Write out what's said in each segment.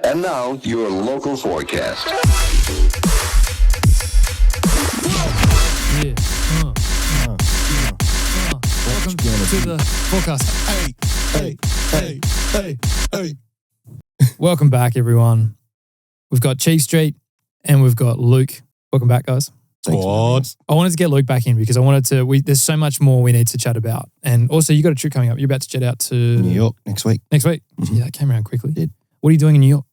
And now, your local forecast. Yeah. Welcome to the forecast. Hey. Welcome back, everyone. We've got Chief Street and we've got Luke. Welcome back, guys. Squad. I wanted to get Luke back in because I wanted to. There's so much more we need to chat about, and also you got a trip coming up. You're about to jet out to New York next week. Mm-hmm. Yeah, that came around quickly. Did. What are you doing in New York?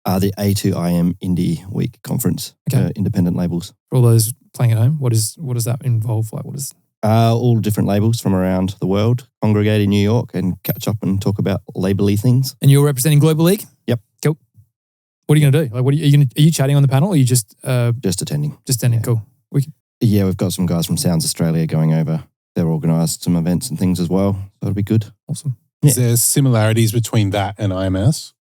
The A2IM Indie Week conference. Okay. Independent labels. For all those playing at home, what does that involve? Like, what is? All different labels from around the world congregate in New York and catch up and talk about label-y things. And you're representing Global League? Yep. Cool. What are you going to do? Like, are you chatting on the panel, or are you just attending? Just attending. Yeah. Cool. We've got some guys from Sounds Australia going over. They've organised some events and things as well, so it'll be good. Awesome. Is there similarities between that and IMS?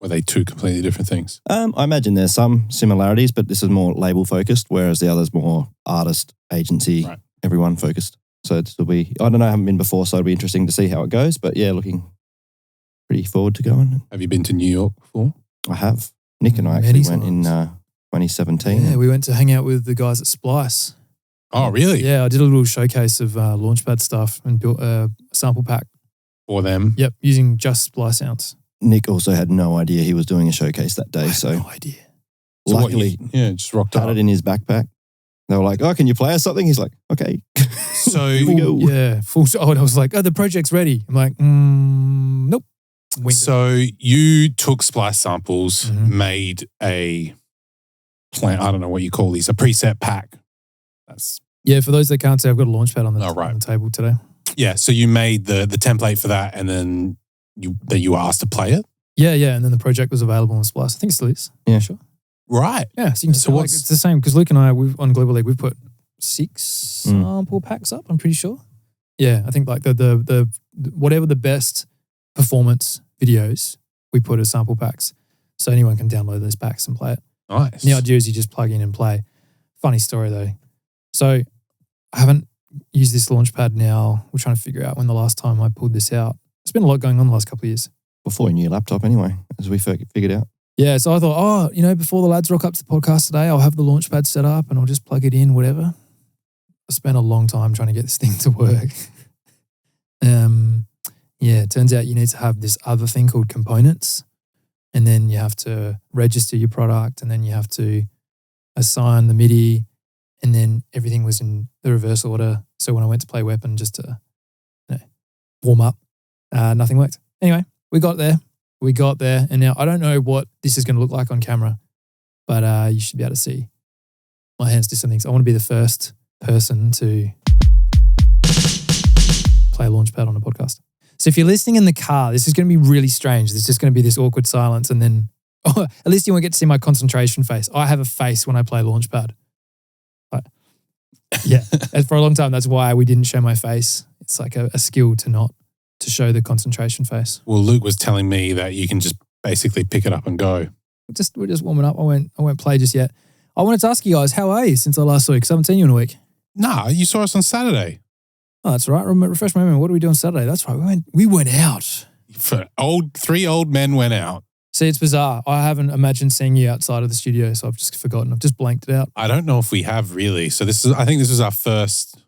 Or are they two completely different things? I imagine there's some similarities, but this is more label focused, whereas the other's more artist, agency, right. Everyone focused. So this will be, I don't know, I haven't been before, so it'll be interesting to see how it goes. But yeah, looking pretty forward to going. Have you been to New York before? I have. Nick and I actually went in 2017. Yeah, we went to hang out with the guys at Splice. Oh, really? Yeah, I did a little showcase of Launchpad stuff and built a sample pack. For them? Yep, using just Splice sounds. Nick also had no idea he was doing a showcase that day. No idea. So luckily, just rocked had up. it in his backpack. They were like, "Oh, can you play us something?" He's like, "Okay." So here we go. Yeah, full. Oh, and I was like, "Oh, the project's ready." I'm like, "Nope." So you took Splice samples, Mm-hmm. made a plan. I don't know what you call these, a preset pack. Yeah, for those that can't see, I've got a Launchpad on the table today. Yeah, so you made the template for that, and then you were asked to play it. Yeah, and then the project was available on Splice. I think it still is. Yeah, sure. Right. Yeah, so you can just it's the same because Luke and I on Global League we've put 6 sample packs up. I'm pretty sure. Yeah, I think like the whatever the best performance videos we put as sample packs, so anyone can download those packs and play it. Nice. And the idea is you just plug in and play. Funny story though. So I haven't used this Launchpad now. We're trying to figure out when the last time I pulled this out. There's been a lot going on the last couple of years. Before your new laptop anyway, as we figured out. Yeah, so I thought, before the lads rock up to the podcast today, I'll have the Launchpad set up and I'll just plug it in, whatever. I spent a long time trying to get this thing to work. It turns out you need to have this other thing called components, and then you have to register your product, and then you have to assign the MIDI, and then everything was in the reverse order. So when I went to play Weapon just to warm up, nothing worked. Anyway, we got there, and now I don't know what this is going to look like on camera, but you should be able to see my hands do some things. I want to be the first person to play Launchpad on a podcast. So if you're listening in the car, this is going to be really strange. There's just going to be this awkward silence, and then at least you won't get to see my concentration face. I have a face when I play Launchpad. Yeah, and for a long time, that's why we didn't show my face. It's like a skill to show the concentration face. Well, Luke was telling me that you can just basically pick it up and go. We're just warming up. I won't play just yet. I wanted to ask you guys, how are you since I last saw you? Because I haven't seen you in a week. Nah, you saw us on Saturday. Oh, that's right. Refresh my memory. What did we do on Saturday? That's right. We went out. Three old men went out. See, it's bizarre. I haven't imagined seeing you outside of the studio, so I've just forgotten. I've just blanked it out. I don't know if we have really. So I think this was our first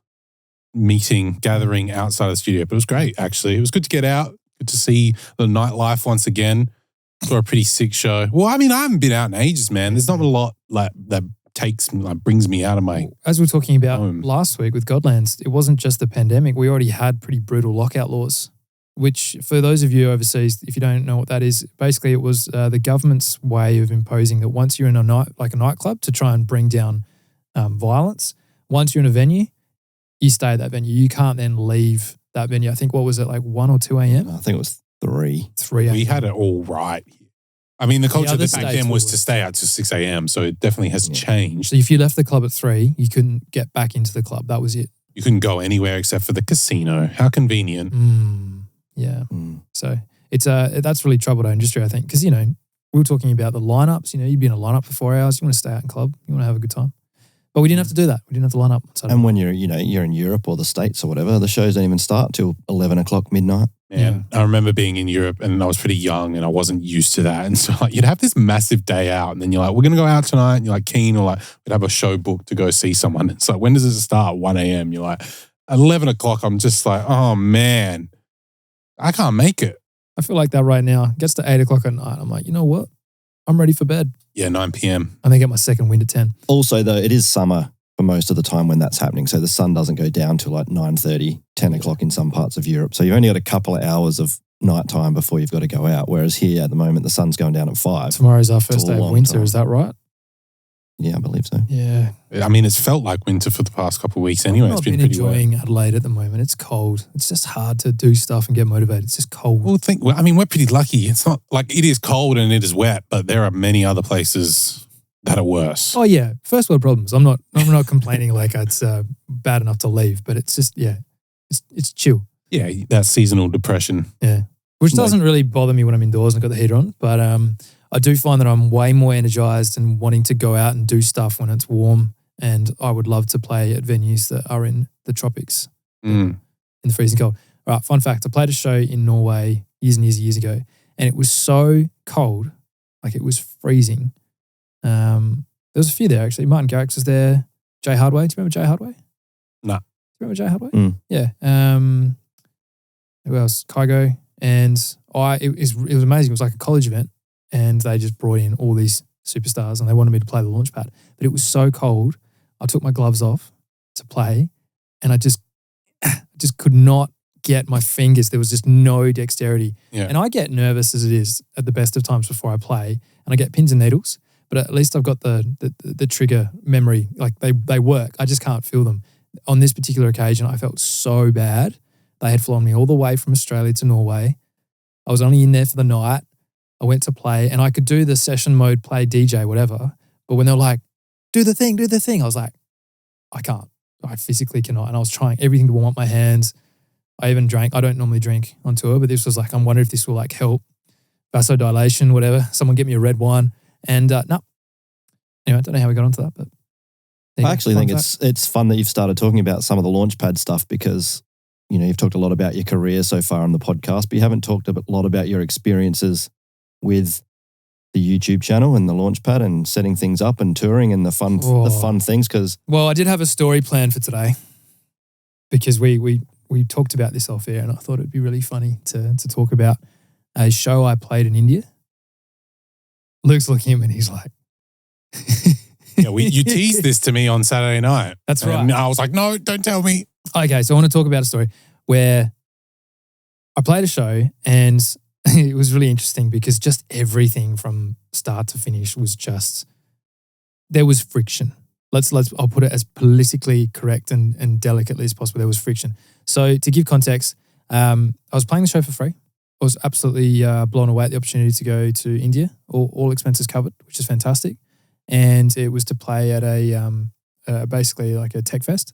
gathering outside of the studio, but it was great actually. It was good to get out, good to see the Nightlife once again. Saw a pretty sick show. Well, I mean, I haven't been out in ages, man. There's not a lot like that brings me out of my As we were talking about home. Last week with Godlands, it wasn't just the pandemic. We already had pretty brutal lockout laws, which for those of you overseas, if you don't know what that is, basically it was the government's way of imposing that once you're in a nightclub to try and bring down violence, once you're in a venue, you stay at that venue. You can't then leave that venue. I think, what was it, like 1 or 2 a.m.? I think it was 3. 3 a.m. We had it all right. I mean, the culture other back then states was were to stay out till 6 a.m, so it definitely has changed. So if you left the club at 3, you couldn't get back into the club. That was it. You couldn't go anywhere except for the casino. How convenient. Yeah. So it's that's really troubled our industry, I think, because, we were talking about the lineups. You'd be in a lineup for 4 hours. You want to stay out in club. You want to have a good time. But we didn't have to do that. We didn't have to line up. And when you're in Europe or the States or whatever, the shows don't even start till 11 o'clock midnight. And I remember being in Europe and I was pretty young and I wasn't used to that. And so like, you'd have this massive day out and then you're like, we're going to go out tonight. And you're like keen or like, we'd have a show booked to go see someone. It's like, when does it start? 1 a.m. You're like, 11 o'clock. I'm just like, oh man, I can't make it. I feel like that right now. It gets to 8 o'clock at night. I'm like, you know what? I'm ready for bed. Yeah, 9 p.m. I then get my second wind at 10. Also, though, it is summer for most of the time when that's happening. So the sun doesn't go down till like 9:30, 10 o'clock in some parts of Europe. So you've only got a couple of hours of nighttime before you've got to go out. Whereas here at the moment, the sun's going down at 5. Tomorrow's our first a day of long winter. time. Is that right? Yeah, I believe so. Yeah. I mean, it's felt like winter for the past couple of weeks anyway. I've It's not been been pretty wet. enjoying Adelaide at the moment. It's cold. It's just hard to do stuff and get motivated. It's just cold. Well, I mean, we're pretty lucky. It's not like it is cold and it is wet, but there are many other places that are worse. Oh yeah, first world problems. I'm not complaining like it's bad enough to leave, but it's just it's chill. Yeah, that seasonal depression. Yeah, which doesn't really bother me when I'm indoors and got the heater on. But I do find that I'm way more energized and wanting to go out and do stuff when it's warm. And I would love to play at venues that are in the tropics, in the freezing cold. All right, fun fact: I played a show in Norway years and years and years ago, and it was so cold, like it was freezing. There was a few there actually. Martin Garrix was there. Jay Hardway. Do you remember Jay Hardway? No. Do you remember Jay Hardway? Mm. Yeah. Who else? Kygo. And it was amazing. It was like a college event and they just brought in all these superstars and they wanted me to play the Launchpad. But it was so cold, I took my gloves off to play and I just could not get my fingers. There was just no dexterity. Yeah. And I get nervous as it is at the best of times before I play and I get pins and needles. But at least I've got the trigger memory. Like they work. I just can't feel them. On this particular occasion, I felt so bad. They had flown me all the way from Australia to Norway. I was only in there for the night. I went to play and I could do the session mode, play DJ, whatever. But when they were like, do the thing, I was like, I can't. I physically cannot. And I was trying everything to warm up my hands. I even drank. I don't normally drink on tour, but this was like, I'm wondering if this will like help vasodilation, whatever. Someone get me a red wine. And no. Anyway, I don't know how we got onto that, but I actually think it's fun that you've started talking about some of the Launchpad stuff because, you know, you've talked a lot about your career so far on the podcast, but you haven't talked a lot about your experiences with the YouTube channel and the Launchpad and setting things up and touring and the fun things. Because I did have a story planned for today because we talked about this off air and I thought it'd be really funny to talk about a show I played in India. Luke's looking at him and he's like, Yeah, you teased this to me on Saturday night. That's right. And I was like, no, don't tell me. Okay, so I want to talk about a story where I played a show and it was really interesting because just everything from start to finish was just, there was friction. I'll put it as politically correct and delicately as possible. There was friction. So to give context, I was playing the show for free. I was absolutely blown away at the opportunity to go to India, all expenses covered, which is fantastic. And it was to play at a basically like a tech fest.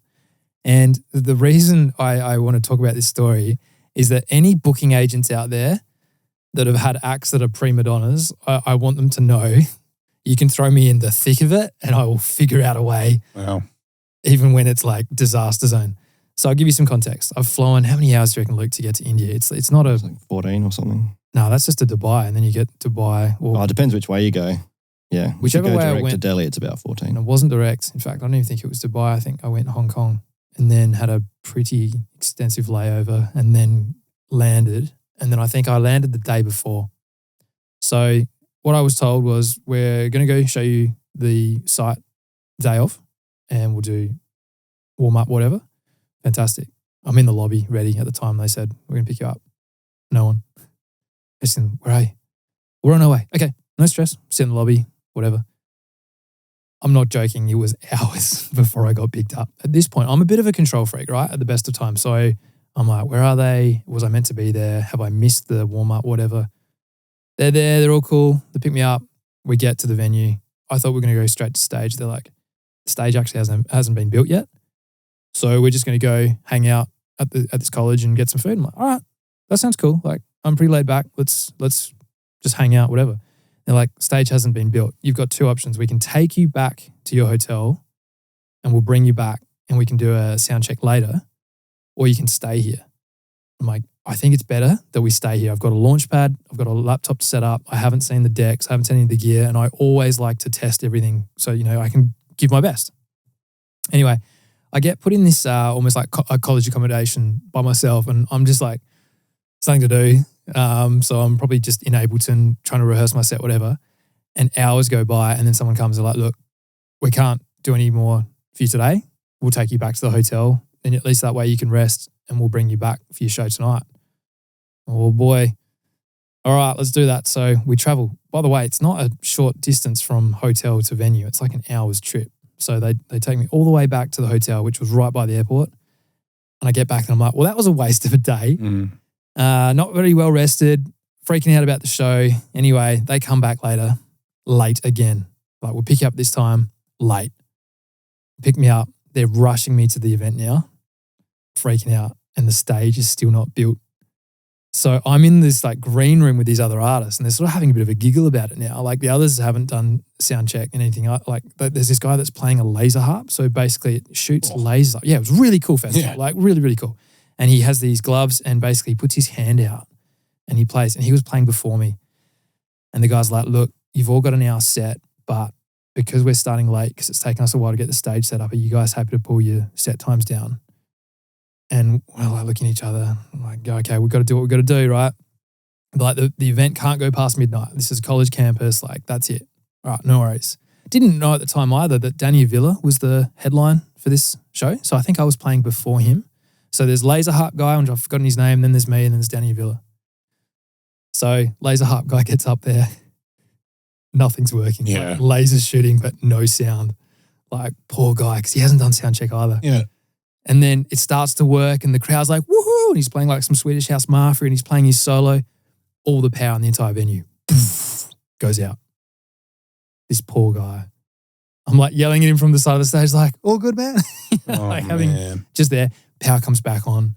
And the reason I want to talk about this story is that any booking agents out there that have had acts that are prima donnas, I want them to know you can throw me in the thick of it and I will figure out a way, Wow. even when it's like disaster zone. So I'll give you some context. I've flown, how many hours do you reckon, Luke, to get to India? It's not like 14 or something. No, that's just to Dubai and then you get Dubai. It depends which way you go. Yeah. Whichever if you go way I direct went to Delhi, it's about 14. And it wasn't direct. In fact, I don't even think it was Dubai. I think I went to Hong Kong and then had a pretty extensive layover and then landed. And then I think I landed the day before. So what I was told was we're going to go show you the site day off and we'll do warm up, whatever. Fantastic. I'm in the lobby ready at the time. They said, we're going to pick you up. No one. I said, where are you? We're on our way. Okay, no stress. Sit in the lobby, whatever. I'm not joking. It was hours before I got picked up. At this point, I'm a bit of a control freak, right? At the best of times. So I'm like, where are they? Was I meant to be there? Have I missed the warm up, whatever? They're there. They're all cool. They pick me up. We get to the venue. I thought we were going to go straight to stage. They're like, the stage actually hasn't been built yet. So we're just going to go hang out at this college and get some food. I'm like, all right, that sounds cool. Like, I'm pretty laid back. Let's just hang out, whatever. They're like, stage hasn't been built. You've got two options. We can take you back to your hotel and we'll bring you back and we can do a sound check later, or you can stay here. I'm like, I think it's better that we stay here. I've got a Launchpad. I've got a laptop to set up. I haven't seen the decks. I haven't seen any of the gear. And I always like to test everything so, I can give my best. Anyway, I get put in this almost like a college accommodation by myself, and I'm just like, something to do. So I'm probably just in Ableton trying to rehearse my set, whatever. And hours go by, and then someone comes and like, look, we can't do any more for you today. We'll take you back to the hotel, and at least that way you can rest, and we'll bring you back for your show tonight. Oh boy. All right, let's do that. So we travel. By the way, it's not a short distance from hotel to venue. It's like an hour's trip. So they take me all the way back to the hotel, which was right by the airport. And I get back and I'm like, well, that was a waste of a day. Not very well rested, freaking out about the show. Anyway, they come back later, late again. Like, we'll pick you up this time, late. Pick me up. They're rushing me to the event now, freaking out. And the stage is still not built. So I'm in this like green room with these other artists, and they're sort of having a bit of a giggle about it now. Like, the others haven't done sound check and anything. Like, there's this guy that's playing a laser harp. So basically it shoots lasers. Yeah, it was really cool festival. Like, really, really cool. And he has these gloves and basically puts his hand out and he plays. And he was playing before me. And the guy's like, look, you've all got an hour set, but because we're starting late, because it's taken us a while to get the stage set up, are you guys happy to pull your set times down? And we're like looking at each other, like, okay, we've got to do what we've got to do, right? Like, the event can't go past midnight. This is a college campus, like, that's it. All right, no worries. Didn't know at the time either that Danny Villa was the headline for this show. So I think I was playing before him. So there's Laser Harp guy, which I've forgotten his name, then there's me, and then there's Danny Villa. So Laser Harp guy gets up there. Nothing's working. Yeah. Like, lasers shooting, but no sound. Like, poor guy, because he hasn't done sound check either. Yeah. And then it starts to work and the crowd's like, woohoo! And he's playing like some Swedish House Mafia and he's playing his solo. All the power in the entire venue goes out. This poor guy. I'm like yelling at him from the side of the stage, like, all good, man? Like, having just there, power comes back on.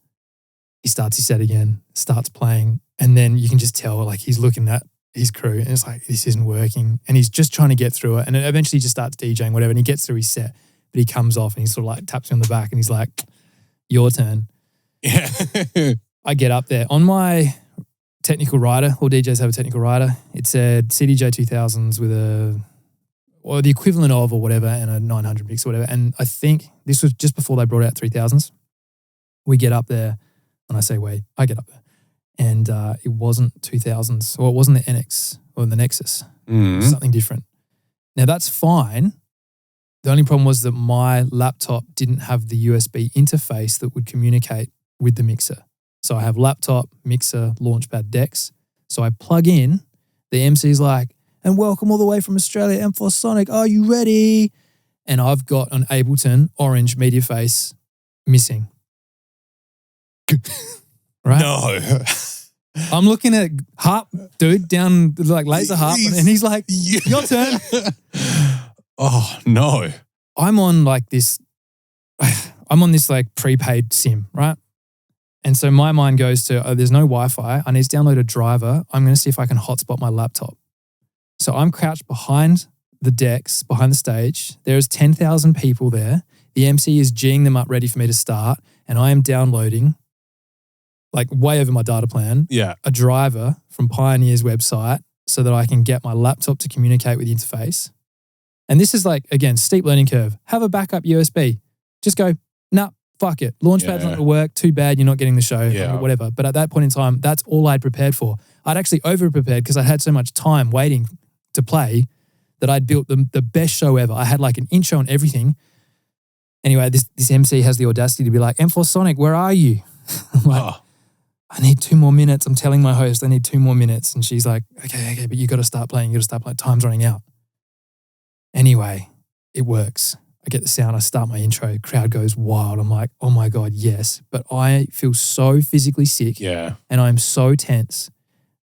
He starts his set again, starts playing. And then you can just tell, like, he's looking at his crew and it's like, this isn't working. And he's just trying to get through it. And it eventually just starts DJing, whatever. And he gets through his set. But he comes off and he sort of like taps me on the back and he's like, your turn. Yeah. I get up there. On my technical rider, all DJs have a technical rider, it said CDJ 2000s with or the equivalent of or whatever, and a 900 mix or whatever. And I think this was just before they brought out 3000s. We get up there and I say, wait, I get up there. And it wasn't 2000s, or it wasn't the NX or the Nexus. It was something different. Now that's fine. The only problem was that my laptop didn't have the USB interface that would communicate with the mixer. So I have laptop, mixer, Launchpad, decks. So I plug in, the MC's like, and welcome all the way from Australia, M4 Sonic, are you ready? And I've got an Ableton orange media face missing. Right? No. I'm looking at Harp, dude, down like Laser Harp, and he's like, your turn. Oh, no. I'm on this like prepaid SIM, right? And so my mind goes to, there's no Wi-Fi. I need to download a driver. I'm going to see if I can hotspot my laptop. So I'm crouched behind the decks, behind the stage. There's 10,000 people there. The MC is G'ing them up ready for me to start. And I am downloading, like way over my data plan, a driver from Pioneer's website so that I can get my laptop to communicate with the interface. And this is like, again, steep learning curve. Have a backup USB. Just go, nah, fuck it. Launchpad's not going to work. Too bad you're not getting the show, or whatever. But at that point in time, that's all I'd prepared for. I'd actually over-prepared because I had so much time waiting to play that I'd built the best show ever. I had like an intro and everything. Anyway, this MC has the audacity to be like, M4 Sonic, where are you? I'm like, I need 2 more minutes. I'm telling my host I need 2 more minutes. And she's like, okay, but you got to start playing. Time's running out. Anyway, it works. I get the sound. I start my intro. Crowd goes wild. I'm like, oh my God, yes. But I feel so physically sick. Yeah. And I'm so tense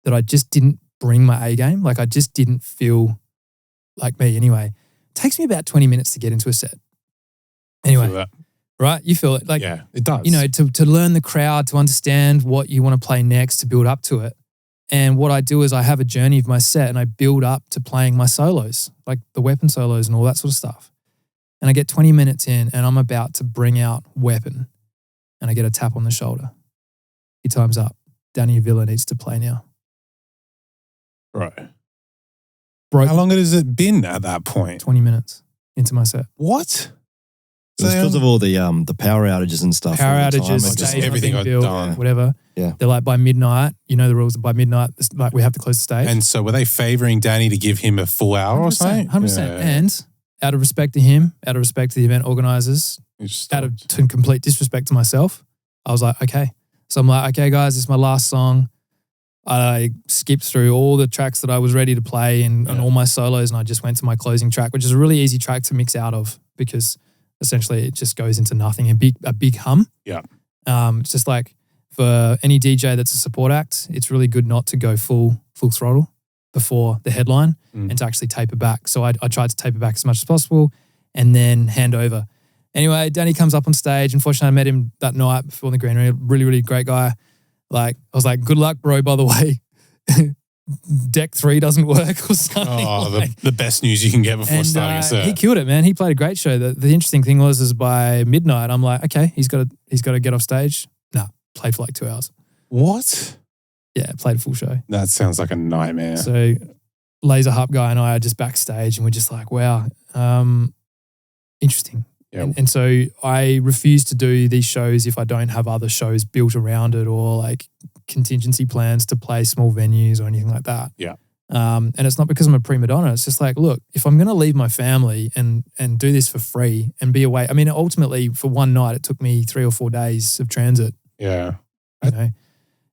that I just didn't bring my A game. Like, I just didn't feel like me. Anyway, it takes me about 20 minutes to get into a set. Anyway, right? You feel it. Like, yeah, it does. You know, to learn the crowd, to understand what you want to play next, to build up to it. And what I do is I have a journey of my set and I build up to playing my solos, like the weapon solos and all that sort of stuff. And I get 20 minutes in and I'm about to bring out weapon and I get a tap on the shoulder. Your time's up. Danny Avila needs to play now. Right. Broke How long has it been at that point? 20 minutes into my set. What? It was because of all the power outages and stuff. Power all the time. outages, Just stage everything not got being built, done. whatever. Yeah. They're like, by midnight, you know the rules, by midnight, like we have to close the stage. And so were they favouring Danny to give him a full hour or something? 100%. Yeah. And out of respect to him, out of respect to the event organisers, You just out of stopped. to complete disrespect to myself, I was like, okay. So I'm like, okay, guys, this is my last song. I skipped through all the tracks that I was ready to play and all my solos, and I just went to my closing track, which is a really easy track to mix out of because essentially it just goes into nothing, a big hum. Yeah. It's just like for any DJ that's a support act, it's really good not to go full throttle before the headline and to actually taper back. So I tried to taper back as much as possible and then hand over. Anyway, Danny comes up on stage. Unfortunately, I met him that night before the greenery. Really, really great guy. Like, I was like, good luck, bro, by the way. Deck 3 doesn't work or something. Oh, the best news you can get before starting a set. He killed it, man. He played a great show. The interesting thing was by midnight, I'm like, okay, he's got to get off stage. Nah, played for like 2 hours. What? Yeah, played a full show. That sounds like a nightmare. So Laser Harp guy and I are just backstage and we're just like, wow, interesting. Yeah. And so I refuse to do these shows if I don't have other shows built around it or like contingency plans to play small venues or anything like that. Yeah. And it's not because I'm a prima donna. It's just like, look, if I'm going to leave my family and do this for free and be away. I mean, ultimately for one night, it took me 3 or 4 days of transit. Yeah. You know?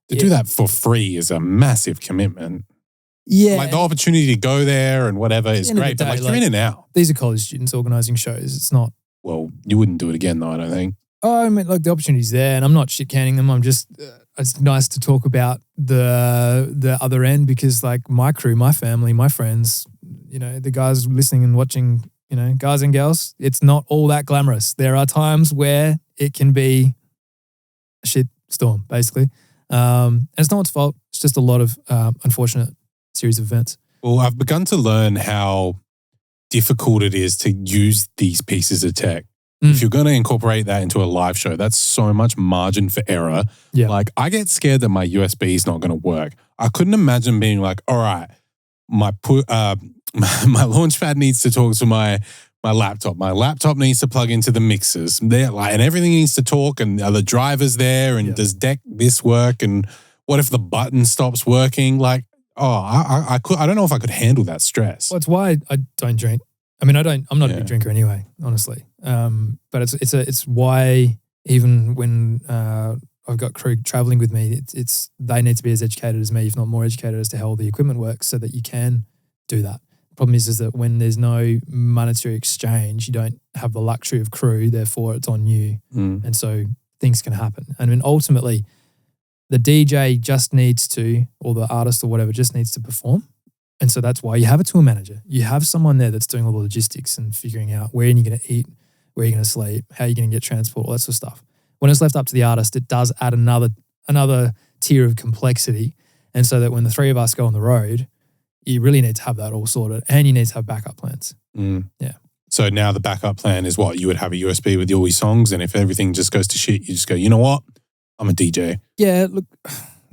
To do that for free is a massive commitment. Yeah. Like the opportunity to go there and whatever is At the end of great, the but day, like you're in and out. These are college students organizing shows. It's not. Well, you wouldn't do it again though, I don't think. Oh, I mean, like the opportunity's there, and I'm not shit canning them. I'm just, it's nice to talk about the other end because, like, my crew, my family, my friends, you know, the guys listening and watching, you know, guys and girls, it's not all that glamorous. There are times where it can be a shit storm, basically, and it's not its fault. It's just a lot of unfortunate series of events. Well, I've begun to learn how difficult it is to use these pieces of tech. If you're going to incorporate that into a live show, that's so much margin for error. Yeah. Like, I get scared that my USB is not going to work. I couldn't imagine being like, all right, my Launchpad needs to talk to my laptop. My laptop needs to plug into the mixers. There, like, and everything needs to talk. And are the drivers there? And does deck this work? And what if the button stops working? Like, I don't know if I could handle that stress. Well, it's why I don't drink. I mean, I'm not a big drinker anyway, honestly. But it's why even when I've got crew traveling with me, it's they need to be as educated as me, if not more educated as to how all the equipment works so that you can do that. The problem is that when there's no monetary exchange, you don't have the luxury of crew, therefore it's on you. And so things can happen. I mean, ultimately, the DJ just needs to, or the artist or whatever, just needs to perform. And so that's why you have a tour manager. You have someone there that's doing all the logistics and figuring out where you're going to eat, where you're going to sleep, how you're going to get transport, all that sort of stuff. When it's left up to the artist, it does add another tier of complexity. And so that when the three of us go on the road, you really need to have that all sorted and you need to have backup plans. Yeah. So now the backup plan is what? You would have a USB with all your songs, and if everything just goes to shit, you just go, you know what? I'm a DJ. Yeah, look,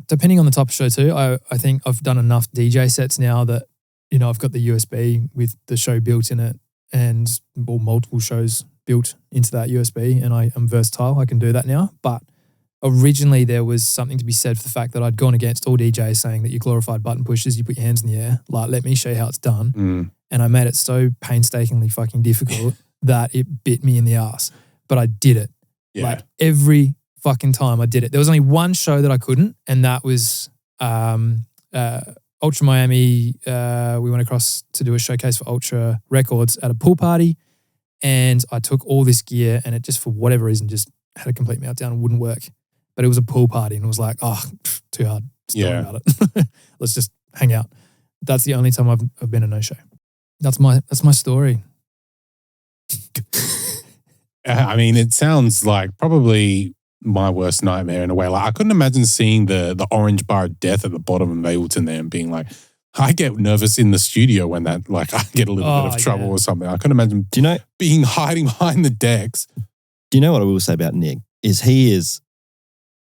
depending on the type of show too, I think I've done enough DJ sets now that, you know, I've got the USB with the show built in it and or multiple shows built into that USB, and I am versatile. I can do that now. But originally there was something to be said for the fact that I'd gone against all DJs saying that you glorified button pushes, you put your hands in the air, like, let me show you how it's done. And I made it so painstakingly fucking difficult that it bit me in the ass. But I did it. Yeah. Like every fucking time I did it. There was only one show that I couldn't, and that was Ultra Miami. We went across to do a showcase for Ultra Records at a pool party, and I took all this gear, and it just, for whatever reason, just had a complete meltdown and wouldn't work. But it was a pool party, and it was like, too hard. Just don't worry about it. Let's just hang out. That's the only time I've been a no-show. That's my story. I mean, it sounds like probably my worst nightmare in a way. Like, I couldn't imagine seeing the orange bar of death at the bottom of Ableton there and being like, I get nervous in the studio when that, like, I get a little bit of trouble or something. I couldn't imagine hiding behind the decks. Do you know what I will say about Nick? Is he is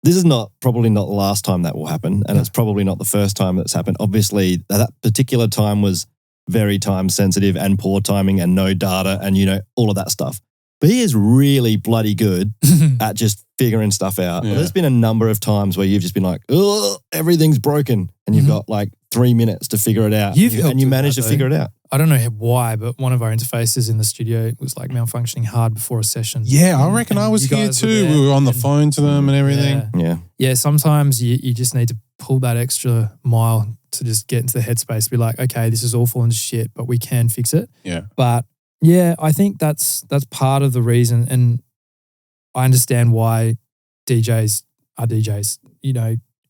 this is probably not the last time that will happen, and it's probably not the first time that's happened. Obviously, that particular time was very time sensitive and poor timing and no data and, all of that stuff. But he is really bloody good at just figuring stuff out. Yeah. There's been a number of times where you've just been like, oh, everything's broken, and you've got like 3 minutes to figure it out. And you managed to figure it out. I don't know why, but one of our interfaces in the studio was like malfunctioning hard before a session. Yeah, I reckon I was here too. We were on the phone to them and everything. Yeah, sometimes you just need to pull that extra mile to just get into the headspace, be like, okay, this is all falling to shit, but we can fix it. Yeah. But yeah, I think that's part of the reason, and I understand why DJs are DJs.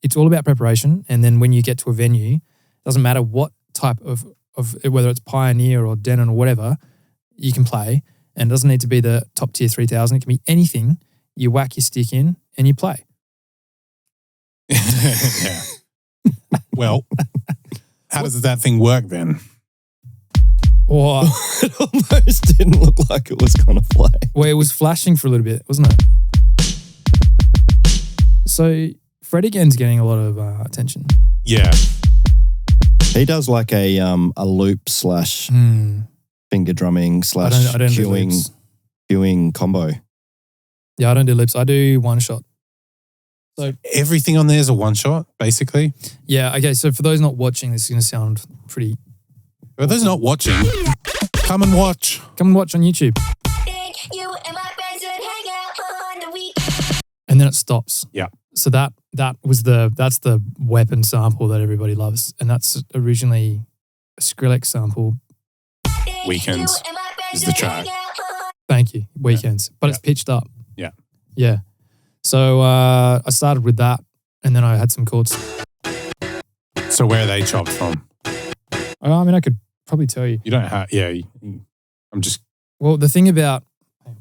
It's all about preparation, and then when you get to a venue, it doesn't matter what type of whether it's Pioneer or Denon or whatever, you can play, and it doesn't need to be the top tier 3000. It can be anything. You whack your stick in and you play. Yeah. Well, how does that thing work then? Or It almost didn't look like it was going to play. well, it was flashing for a little bit, wasn't it? So Fred again's getting a lot of attention. Yeah. He does like a loop / finger drumming / I don't do loops. queuing combo. Yeah, I don't do loops. I do one shot. So Everything on there is a one shot, basically. yeah, okay. So for those not watching, this is going to sound pretty. For those not watching, come and watch. Come and watch on YouTube. And then it stops. Yeah. So that's the weapon sample that everybody loves, and that's originally a Skrillex sample. Weekends is the track. Thank you, Weekends, but it's pitched up. Yeah. Yeah. So I started with that, and then I had some chords. So where are they chopped from? I mean, I could probably tell you. You don't have, yeah. I'm just. Well, the thing about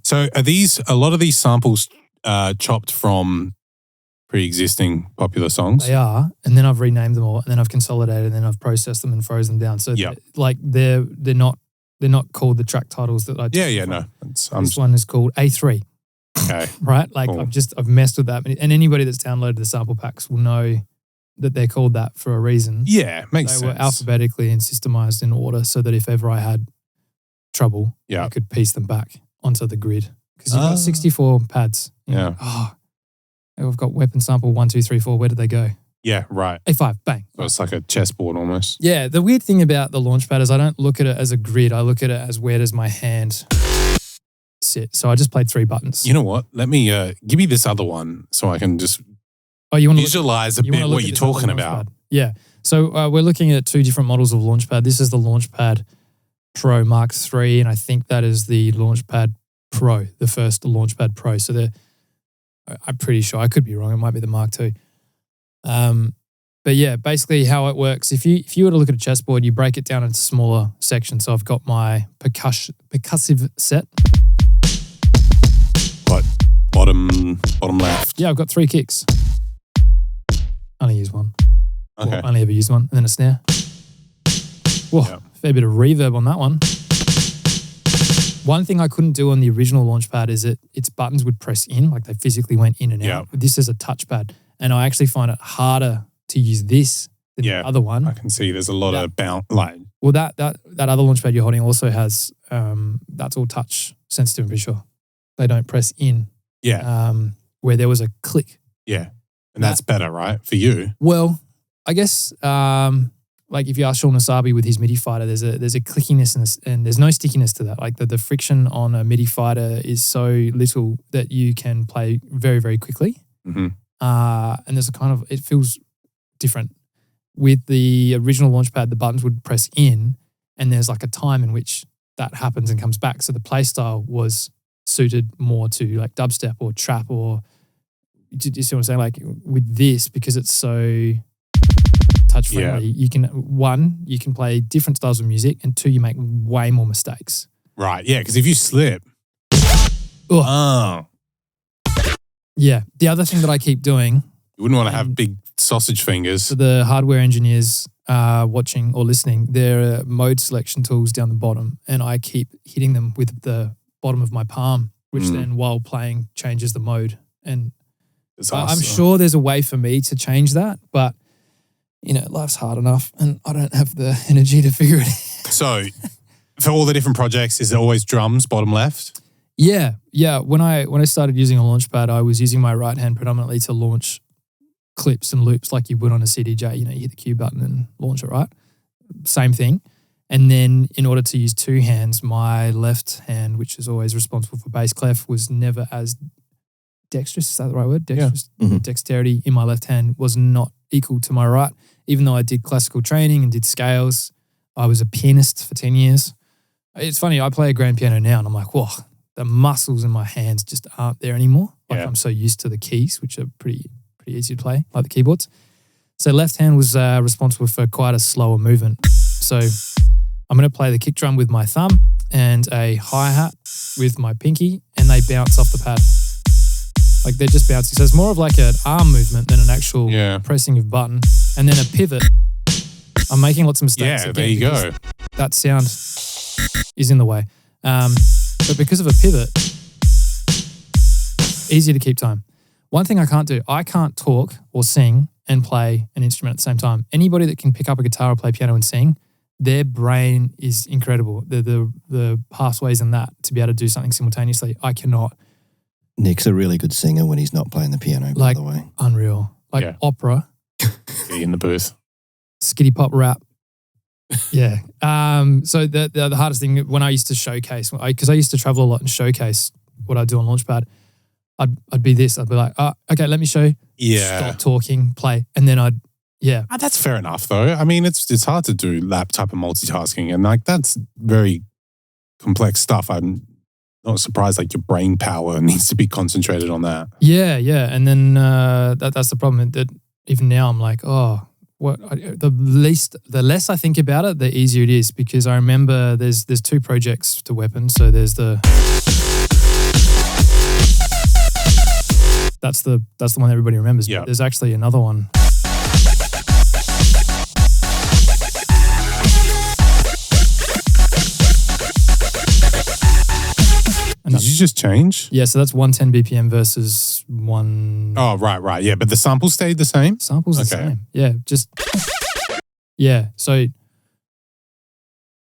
So are a lot of these samples chopped from pre-existing popular songs? they are, and then I've renamed them all, and then I've consolidated, and then I've processed them and frozen them down. So they're not called the track titles that I took Yeah, from. no. This one is called A3. Okay. Right? Like Cool. I've messed with that. And anybody that's downloaded the sample packs will know that they're called that for a reason. Yeah, makes They sense. were alphabetically and systemized in order so that if ever I had trouble, I could piece them back onto the grid. Because you've got 64 pads. Yeah. I've got weapon sample 1, 2, 3, 4. Where did they go? Yeah, right. A5, bang. So it's like a chessboard almost. Yeah, the weird thing about the Launchpad is I don't look at it as a grid. I look at it as where does my hand sit. So I just played 3 buttons. You know what? Let me give me this other one so I can just you want to visualize a bit what you're talking about. Yeah. So we're looking at 2 different models of Launchpad. This is the Launchpad Pro Mark III, and I think that is the Launchpad Pro, the first Launchpad Pro. So I'm pretty sure, I could be wrong, it might be the Mark II. But yeah, basically how it works, if you were to look at a chessboard, you break it down into smaller sections. So I've got my percussive set. What? Bottom left. Yeah, I've got 3 kicks. Only use one. Okay. Well, only ever used one. And then a snare. Whoa, fair bit of reverb on that one. One thing I couldn't do on the original Launchpad is its buttons would press in, like they physically went in and out. But this is a touchpad. And I actually find it harder to use this than the other one. I can see there's a lot of bounce. Well, that other Launchpad you're holding also has, that's all touch sensitive, I'm pretty sure. They don't press in. Yeah. Where there was a click. Yeah. And that's better, right? For you. Well, I guess like if you ask Sean Asabi with his MIDI fighter, there's a clickiness and there's no stickiness to that. Like the friction on a MIDI fighter is so little that you can play very, very quickly. Mm-hmm. And there's a kind of, it feels different. With the original Launchpad, the buttons would press in and there's like a time in which that happens and comes back. So the play style was suited more to like dubstep or trap or, do you see what I'm saying? Like with this, because it's so touch friendly, you can play different styles of music, and 2, you make way more mistakes. Right. Yeah. Because if you slip, yeah. The other thing that I keep doing, you wouldn't want to have big sausage fingers. For the hardware engineers watching or listening, there are mode selection tools down the bottom, and I keep hitting them with the bottom of my palm, which then while playing changes the mode. And It's I'm awesome. sure there's a way for me to change that, but life's hard enough and I don't have the energy to figure it out. So for all the different projects, is it always drums, bottom left? Yeah. When I started using a Launchpad, I was using my right hand predominantly to launch clips and loops like you would on a CDJ. You hit the cue button and launch it, right? Same thing. And then in order to use two hands, my left hand, which is always responsible for bass clef, was never as dexterous. Is that the right word? Dexterous. Yeah. Mm-hmm. Dexterity in my left hand was not equal to my right. Even though I did classical training and did scales, I was a pianist for 10 years. It's funny, I play a grand piano now and I'm like, whoa, the muscles in my hands just aren't there anymore. Like I'm so used to the keys, which are pretty easy to play, like the keyboards. So left hand was responsible for quite a slower movement. So I'm going to play the kick drum with my thumb and a hi-hat with my pinky, and they bounce off the pad. Like they're just bouncing. So it's more of like an arm movement than an actual pressing of a button. And then a pivot. I'm making lots of mistakes. Yeah, there you go. That sound is in the way. But because of a pivot, easier to keep time. One thing I can't do, I can't talk or sing and play an instrument at the same time. Anybody that can pick up a guitar or play piano and sing, their brain is incredible. The pathways in that to be able to do something simultaneously, I cannot. Nick's a really good singer when he's not playing the piano, by the way. Unreal. Opera. Be in the booth. Skitty pop rap. Yeah. So the hardest thing when I used to showcase, because I used to travel a lot and showcase what I do on Launchpad, I'd be this. I'd be like, okay, let me show. Yeah. Stop talking, play. And then That's fair enough, though. I mean, it's hard to do that type of multitasking, and that's very complex stuff. I'm not surprised your brain power needs to be concentrated on that. Yeah. And then that's the problem. That even now I'm like, the less I think about it, the easier it is, because I remember there's two projects to Weapon. So there's that's the one everybody remembers. Yeah. But there's actually another one. Did you just change? Yeah, so that's 110 BPM versus one. Oh, right. Yeah, but the sample stayed the same? Sample's the same.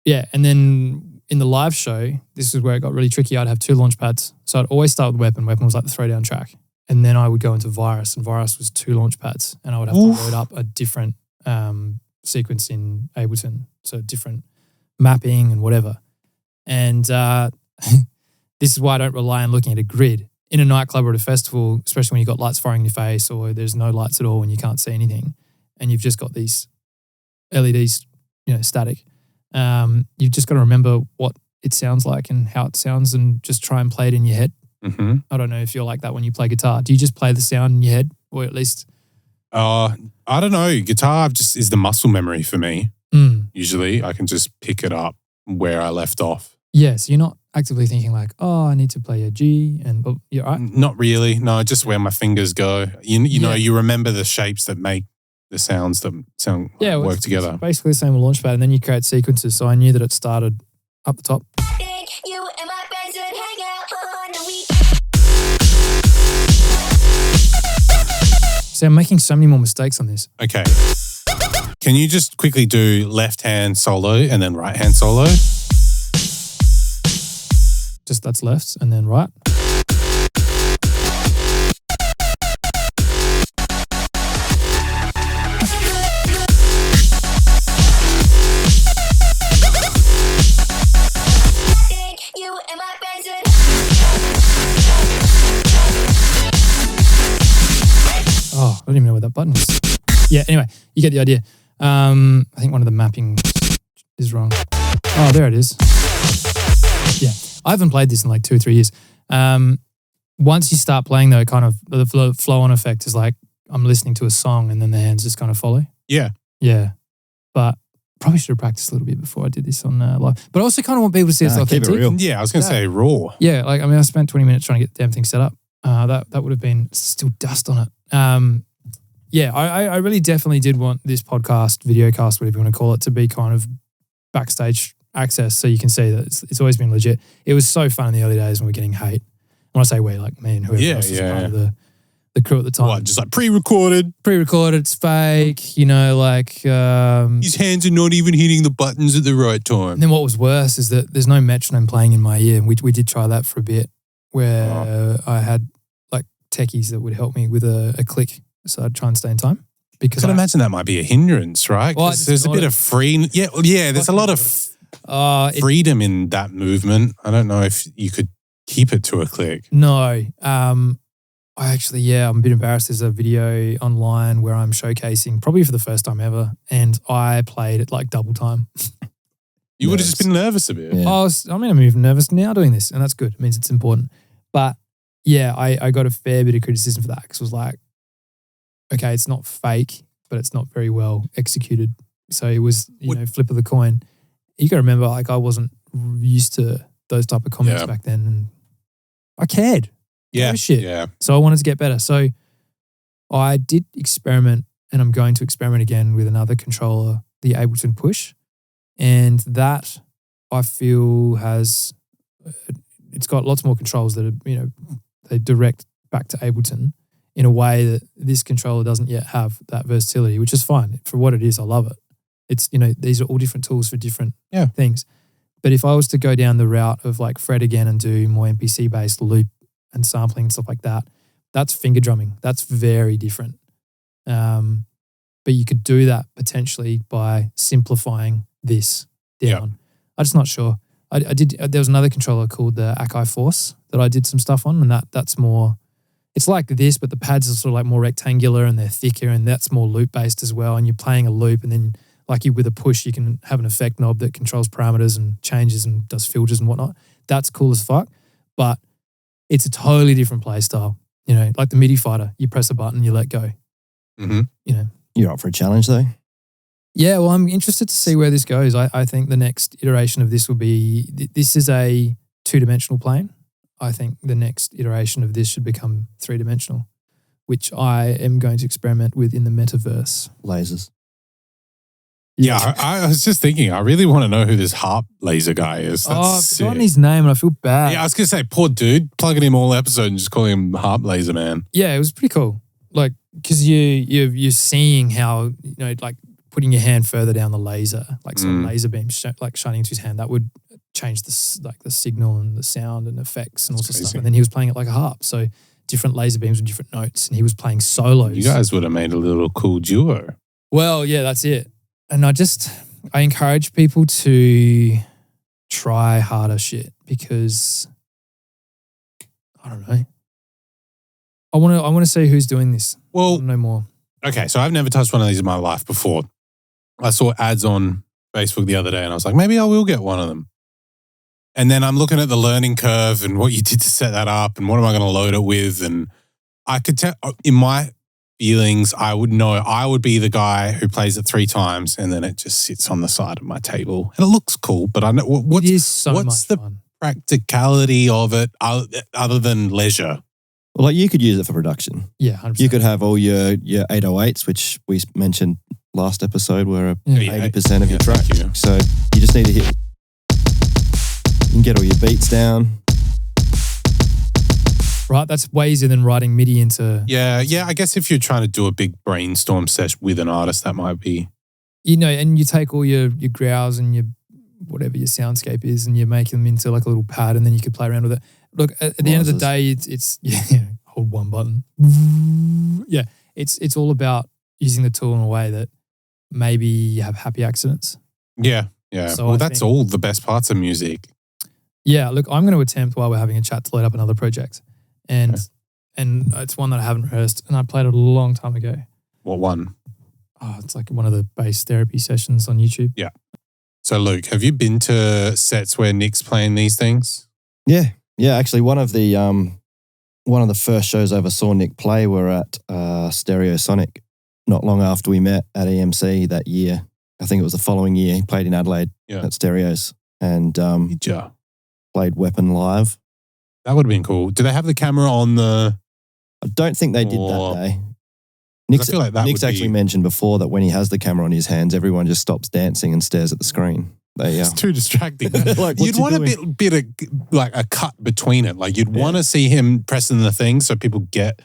Yeah, and then in the live show, this is where it got really tricky. I'd have two launch pads. So I'd always start with Weapon. Weapon was like the throwdown track. And then I would go into Virus, and Virus was two launch pads. And I would have to load up a different sequence in Ableton. So different mapping and whatever. And this is why I don't rely on looking at a grid. In a nightclub or at a festival, especially when you've got lights firing in your face or there's no lights at all and you can't see anything, and you've just got these LEDs, static, you've just got to remember what it sounds like and how it sounds and just try and play it in your head. Mm-hmm. I don't know if you're like that when you play guitar. Do you just play the sound in your head, or at least? I don't know. Guitar just is the muscle memory for me. Usually I can just pick it up where I left off. Yeah, so you're not actively thinking I need to play a G and you're right? Not really. No, just where my fingers go. You know, you remember the shapes that make the sounds that work together. It's basically the same with Launchpad, and then you create sequences. So I knew that it started up the top. See, I'm making so many more mistakes on this. Okay. Can you just quickly do left hand solo and then right hand solo? Just that's left and then right. Oh, I don't even know where that button is. Yeah, anyway, you get the idea. I think one of the mapping is wrong. Oh, there it is. Yeah, I haven't played this in 2 or 3 years. Once you start playing though, kind of the flow-on effect is like I'm listening to a song and then the hands just kind of follow. Yeah. Yeah, but probably should have practiced a little bit before I did this on live. But I also kind of want people to see it's authentic. Keep it real. Yeah, I was going to say raw. Yeah, I spent 20 minutes trying to get the damn thing set up. That would have been still dust on it. I really definitely did want this podcast, videocast, whatever you want to call it, to be kind of backstage access so you can see that it's always been legit. It was so fun in the early days when we were getting hate. When I say we, like me and whoever else was part of the crew at the time. What, just like pre-recorded? Pre-recorded, it's fake, you know, like... His hands are not even hitting the buttons at the right time. And then what was worse is that there's no metronome playing in my ear. We did try that for a bit where I had like techies that would help me with a click. So I'd try and stay in time. Because I can imagine that might be a hindrance, right? Well, Because there's a bit of free... Yeah, there's a lot of freedom in that movement. I don't know if you could keep it to a click. No. I actually, I'm a bit embarrassed. There's a video online where I'm showcasing, probably for the first time ever, and I played at like double time. You would have just been nervous a bit. Yeah. I'm even nervous now doing this, and that's good. It means it's important. But yeah, I got a fair bit of criticism for that because it was like, okay, it's not fake, but it's not very well executed. So it was, flip of the coin. You got to remember, like, I wasn't used to those type of comments back then, and I cared. Shit. Yeah. So I wanted to get better. So I did experiment, and I'm going to experiment again with another controller, the Ableton Push. And that I feel it's got lots more controls that are, they direct back to Ableton in a way that this controller doesn't yet have that versatility, which is fine. For what it is, I love it. It's, these are all different tools for different things. But if I was to go down the route of like Fred again and do more MPC-based loop and sampling and stuff like that, that's finger drumming. That's very different. But you could do that potentially by simplifying this down. Yep. I'm just not sure. There was another controller called the Akai Force that I did some stuff on, and that's more, it's like this, but the pads are sort of like more rectangular and they're thicker, and that's more loop-based as well. And you're playing a loop, and then like with a push, you can have an effect knob that controls parameters and changes and does filters and whatnot. That's cool as fuck, but it's a totally different play style. Like the MIDI fighter, you press a button, you let go. Mm-hmm. You're up for a challenge though. Yeah, well, I'm interested to see where this goes. I think the next iteration of this will be, this is a two-dimensional plane. I think the next iteration of this should become three-dimensional, which I am going to experiment with in the metaverse. Lasers. Yeah, I was just thinking, I really want to know who this harp laser guy is. I've forgotten his name and I feel bad. Yeah, I was going to say, poor dude, plugging him all episode and just calling him harp laser man. Yeah, it was pretty cool. Like, because you're seeing how, like putting your hand further down the laser, like some laser beam shining into his hand, that would change the signal and the sound and effects and all sorts of stuff. And then he was playing it like a harp. So different laser beams with different notes, and he was playing solos. You guys would have made a little cool duo. Well, yeah, that's it. And I encourage people to try harder shit because I don't know. I want to see who's doing this. Well, I want to know more. Okay, so I've never touched one of these in my life before. I saw ads on Facebook the other day and I was like, maybe I will get one of them. And then I'm looking at the learning curve and what you did to set that up and what am I going to load it with. And I could tell in my feelings, I would know I would be the guy who plays it 3 times and then it just sits on the side of my table. And it looks cool, but I know it is so what's much the fun. Practicality of it other than leisure? Well, like you could use it for production. Yeah, 100%. You could have all your 808s, which we mentioned last episode, were 80% of your track. So you just need to hit. You can get all your beats down. Right, that's way easier than writing MIDI into... Yeah, I guess if you're trying to do a big brainstorm session with an artist, that might be... and you take all your growls and your whatever your soundscape is and you make them into like a little pad and then you could play around with it. Look, at the end of the day, it's hold one button. Yeah, it's all about using the tool in a way that maybe you have happy accidents. Yeah. So well, that's all the best parts of music. Yeah, look, I'm going to attempt while we're having a chat to load up another project. And it's one that I haven't rehearsed and I played it a long time ago. What one? Oh, it's like one of the bass therapy sessions on YouTube. Yeah. So Luke, have you been to sets where Nick's playing these things? Yeah. Actually, one of the first shows I ever saw Nick play were at Stereo Sonic. Not long after we met at EMC that year, I think it was the following year. He played in Adelaide at Stereos and played Weapon live. That would have been cool. Do they have the camera on the? I don't think they did that day. I feel like Nick's actually mentioned before that when he has the camera on his hands, everyone just stops dancing and stares at the screen. It's too distracting. Like, you'd want a bit of like a cut between it. Like you'd want to see him pressing the thing so people get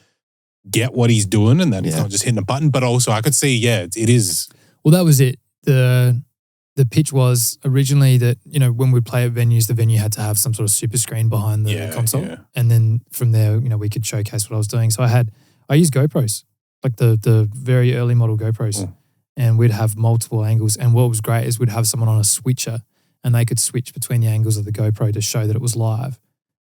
get what he's doing and that he's not just hitting a button. But also I could see, it is. Well, that was it. The pitch was originally that, when we'd play at venues, the venue had to have some sort of super screen behind the console. Yeah. And then from there, we could showcase what I was doing. So I used GoPros, like the very early model GoPros. And we'd have multiple angles. And what was great is we'd have someone on a switcher and they could switch between the angles of the GoPro to show that it was live.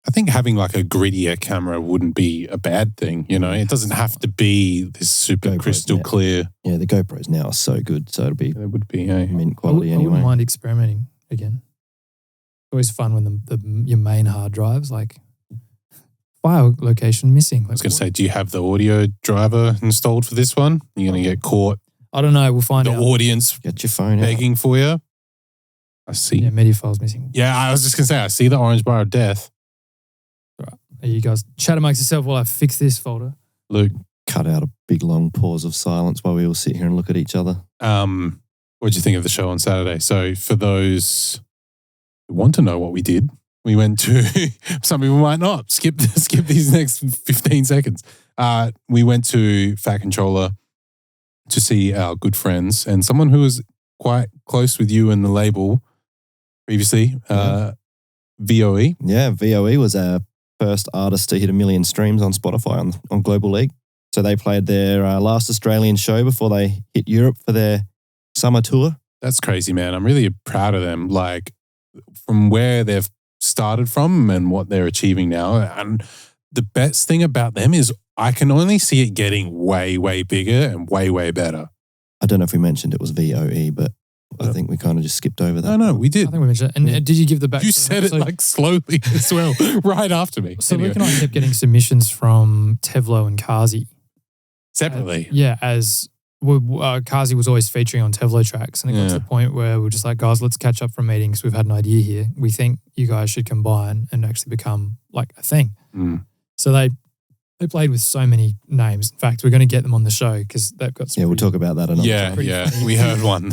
I think having like a grittier camera wouldn't be a bad thing. It doesn't have to be this super GoPros crystal clear. Yeah, the GoPros now are so good. So it would be mint quality I anyway. wouldn't mind experimenting again. It's always fun when your main hard drive's like file location missing. I was going to say, do you have the audio driver installed for this one? You're going to get caught. I don't know. We'll find out. The audience get your phone begging for you. I see. Yeah, media file's missing. Yeah, I was just going to say, I see the orange bar of death. All right. Hey, you guys chat amongst yourself while I fix this folder. Luke. Cut out a big long pause of silence while we all sit here and look at each other. What did you think of the show on Saturday? So for those who want to know what we did, we went to, some people might not, skip these next 15 seconds. We went to Fat Controller to see our good friends and someone who was quite close with you and the label previously, VOE. Yeah, VOE was our first artist to hit 1 million streams on Spotify on Global League. So they played their last Australian show before they hit Europe for their summer tour. That's crazy, man. I'm really proud of them. Like from where they've started from and what they're achieving now. And the best thing about them is I can only see it getting way, way bigger and way, way better. I don't know if we mentioned it was VOE, but I think we kind of just skipped over that. No, we did. I think we mentioned it. And did you give the back? You said it like slowly as well, right after me. So Luke and I kept getting submissions from Tevlo and Kazi. Separately? As Kazi was always featuring on Tevlo tracks. And it got to the point where we're just like, guys, let's catch up from meetings. We've had an idea here. We think you guys should combine and actually become like a thing. So they played with so many names. In fact, we're going to get them on the show because they've got some. Yeah, we'll talk about that another time. Yeah. We heard one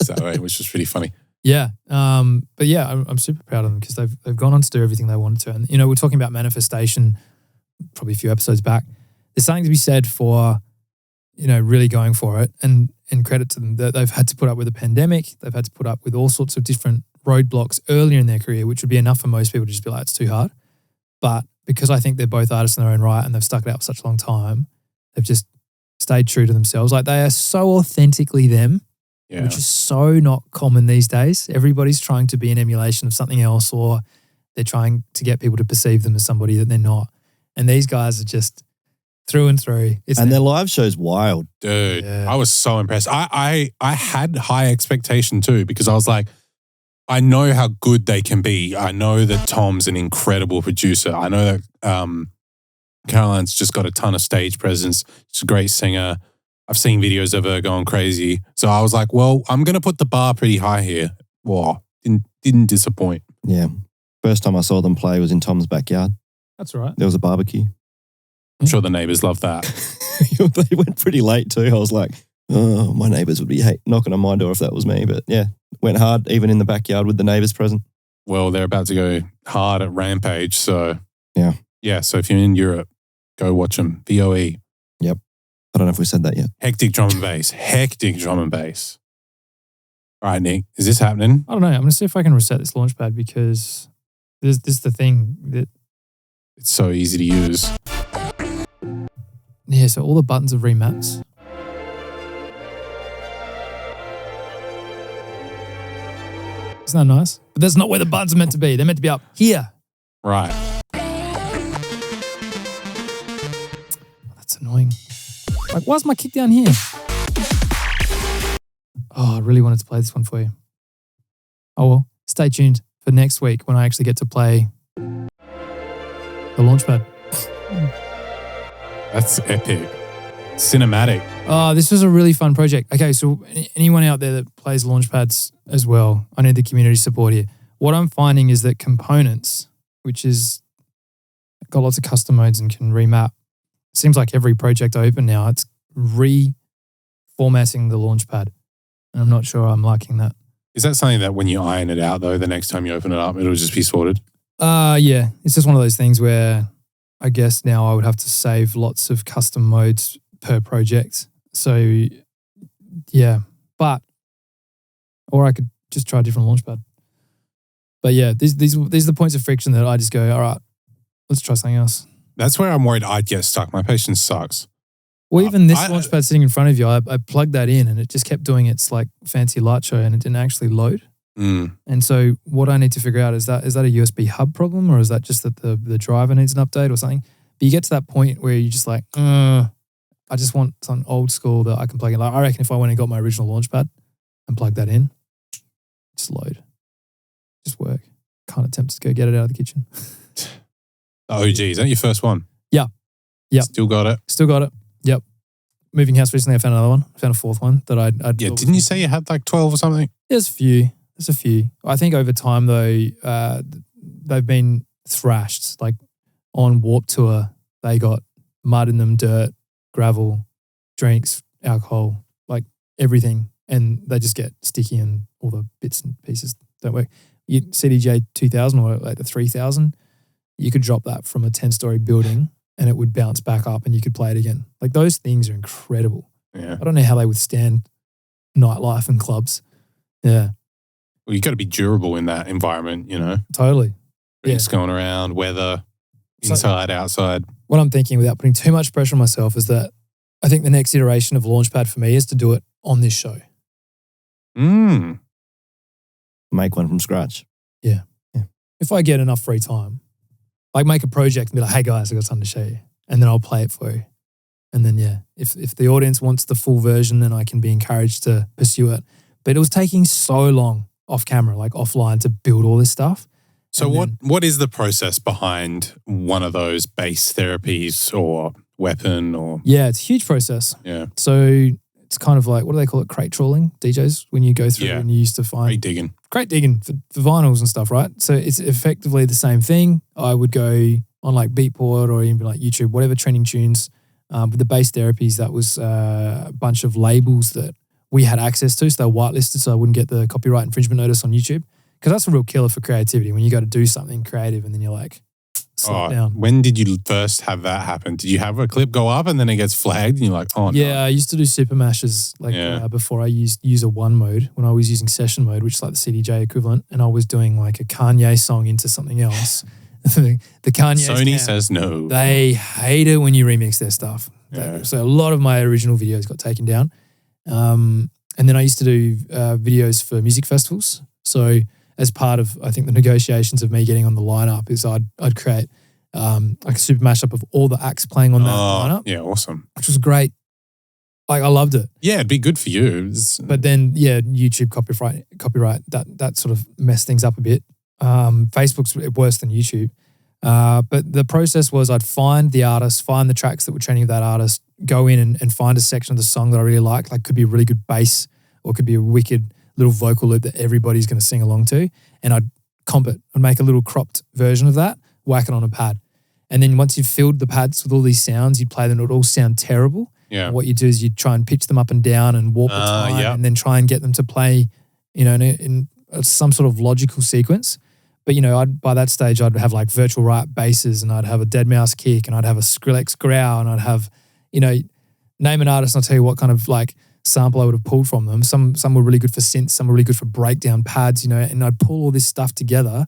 Saturday, which was pretty funny. Yeah. But yeah, I'm super proud of them because they've gone on to do everything they wanted to. And, we're talking about manifestation probably a few episodes back. There's something to be said for, really going for it and credit to them that they've had to put up with a pandemic. They've had to put up with all sorts of different roadblocks earlier in their career, which would be enough for most people to just be like, it's too hard. But because I think they're both artists in their own right and they've stuck it out for such a long time, they've just stayed true to themselves. Like they are so authentically them, which is so not common these days. Everybody's trying to be an emulation of something else or they're trying to get people to perceive them as somebody that they're not. And these guys are just through and through. And their live show's wild. Dude, I was so impressed. I had high expectation too because I was like, I know how good they can be. I know that Tom's an incredible producer. I know that Caroline's just got a ton of stage presence. She's a great singer. I've seen videos of her going crazy. So I was like, well, I'm going to put the bar pretty high here. Wow, didn't disappoint. Yeah. First time I saw them play was in Tom's backyard. That's right. There was a barbecue. I'm sure the neighbours love that. They went pretty late too. I was like, oh, my neighbours would be knocking on my door if that was me. But yeah, went hard even in the backyard with the neighbours present. Well, they're about to go hard at Rampage. So yeah. So if you're in Europe, go watch them. VOE. Yep. I don't know if we said that yet. Hectic drum and bass. Hectic drum and bass. All right, Nick, is this happening? I don't know. I'm going to see if I can reset this Launchpad because this is the thing that it's so easy to use. Yeah, so all the buttons are remaps. Isn't that nice? But that's not where the buttons are meant to be. They're meant to be up here. Right. That's annoying. Like, why's my kick down here? Oh, I really wanted to play this one for you. Oh well, stay tuned for next week when I actually get to play the Launchpad. That's epic. Cinematic. Oh, this was a really fun project. Okay, so anyone out there that plays Launchpads as well, I need the community support here. What I'm finding is that components, which is got lots of custom modes and can remap, seems like every project I open now, it's reformatting the Launchpad. And I'm not sure I'm liking that. Is that something that when you iron it out though, the next time you open it up, it'll just be sorted? Yeah. It's just one of those things where I guess now I would have to save lots of custom modes per project. So yeah, or I could just try a different Launchpad. But yeah, these are the points of friction that I just go, all right, let's try something else. That's where I'm worried I'd get stuck. My patience sucks. Well, even this Launchpad sitting in front of you, I plugged that in and it just kept doing its like fancy light show and it didn't actually load. And so what I need to figure out is that a USB hub problem, or is that just that the driver needs an update or something? But you get to that point where you're just like, I just want something old school that I can plug in. Like I reckon if I went and got my original Launchpad and plugged that in, just load, just work. Kind of tempted to go get it out of the kitchen. Oh, geez, is that your first one? Yeah. Still got it? Still got it. Yep. Moving house recently, I found another one. I found a fourth one that I'd Yeah, didn't you say you had like 12 or something? There's a few. I think over time though, they've been thrashed. Like on Warp Tour, they got mud in them, dirt, gravel, drinks, alcohol, like everything. And they just get sticky and all the bits and pieces don't work. CDJ 2000 or like the 3000, you could drop that from a 10-story building and it would bounce back up and you could play it again. Like those things are incredible. Yeah. I don't know how they withstand nightlife and clubs. Yeah. Well, you got to be durable in that environment, you know? Totally. Drinks going around, weather, inside, outside. What I'm thinking without putting too much pressure on myself is that I think the next iteration of Launchpad for me is to do it on this show. Make one from scratch. Yeah. If I get enough free time, like make a project and be like, hey guys, I got something to show you. And then I'll play it for you. And then, yeah, if the audience wants the full version, then I can be encouraged to pursue it. But it was taking so long off camera, like offline, to build all this stuff. So what is the process behind one of those bass therapies or weapon or? Yeah, it's a huge process. Yeah. So it's kind of like, what do they call it? Crate trawling, DJs, when you go through and you used to find. Crate digging for vinyls and stuff, right? So it's effectively the same thing. I would go on like Beatport or even like YouTube, whatever trending tunes. With the bass therapies, that was a bunch of labels that we had access to. So they were whitelisted so I wouldn't get the copyright infringement notice on YouTube. Because that's a real killer for creativity when you go to do something creative and then you're like, slow down. When did you first have that happen? Did you have a clip go up and then it gets flagged and you're like, oh no? Yeah, I used to do super mashes before I used user one mode, when I was using session mode, which is like the CDJ equivalent, and I was doing like a Kanye song into something else. the Kanye Sony says no. They hate it when you remix their stuff. Yeah. So a lot of my original videos got taken down. And then I used to do videos for music festivals. So as part of, I think, the negotiations of me getting on the lineup is I'd create like a super mashup of all the acts playing on that lineup. Yeah, awesome. Which was great. Like I loved it. Yeah, it'd be good for you. But then, YouTube copyright, that sort of messed things up a bit. Facebook's worse than YouTube. But the process was I'd find the artist, find the tracks that were trending of that artist, go in and find a section of the song that I really like could be a really good bass or could be a wicked little vocal loop that everybody's going to sing along to. And I'd comp it. I'd make a little cropped version of that, whack it on a pad. And then once you've filled the pads with all these sounds, you'd play them, it would all sound terrible. Yeah. And what you do is you try and pitch them up and down and warp the time and then try and get them to play, in some sort of logical sequence. But, by that stage, I'd have like virtual right basses and I'd have a dead mouse kick and I'd have a Skrillex growl and I'd have, name an artist and I'll tell you what kind of like sample I would have pulled from them. Some were really good for synths, some were really good for breakdown pads, and I'd pull all this stuff together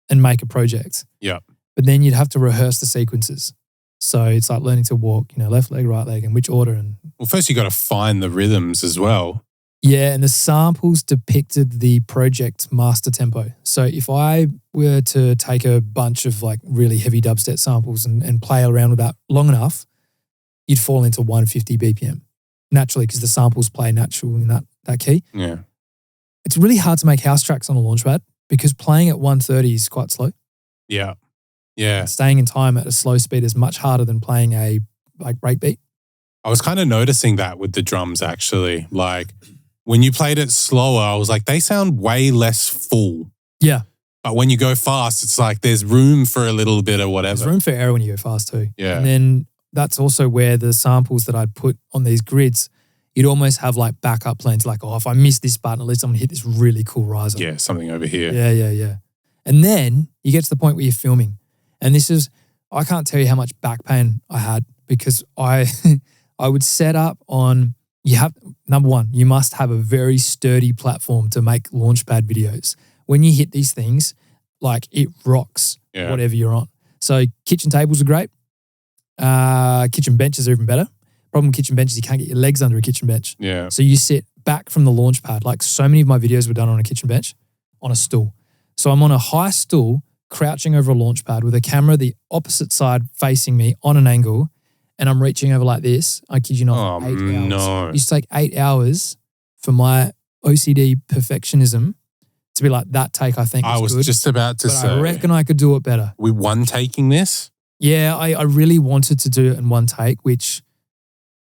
and make a project. Yeah. But then you'd have to rehearse the sequences. So it's like learning to walk, left leg, right leg, and which order. And well, first you got to find the rhythms as well. Yeah, and the samples depicted the project master tempo. So if I were to take a bunch of like really heavy dubstep samples and play around with that long enough, you'd fall into 150 BPM naturally because the samples play natural in that key. Yeah. It's really hard to make house tracks on a Launchpad because playing at 130 is quite slow. Yeah. Yeah. And staying in time at a slow speed is much harder than playing a like breakbeat. I was kind of noticing that with the drums actually. Like when you played it slower, I was like, they sound way less full. Yeah. But when you go fast, it's like there's room for a little bit or whatever. There's room for error when you go fast too. Yeah. And then that's also where the samples that I'd put on these grids, you'd almost have like backup plans like, if I miss this button, at least I'm going to hit this really cool riser. Yeah, something over here. Yeah. And then you get to the point where you're filming. And this is, I can't tell you how much back pain I had because I would set up on, number one, you must have a very sturdy platform to make Launchpad videos. When you hit these things, like it rocks whatever you're on. So kitchen tables are great. Kitchen benches are even better. Problem with kitchen benches, you can't get your legs under a kitchen bench. Yeah. So you sit back from the Launchpad. Like so many of my videos were done on a kitchen bench, on a stool. So I'm on a high stool, crouching over a Launchpad with a camera the opposite side facing me on an angle, and I'm reaching over like this. I kid you not, for 8 hours. No. It used to take 8 hours for my OCD perfectionism to be like, that take I think I was good, just about to but say. I reckon I could do it better. We one taking this? Yeah, I really wanted to do it in one take, which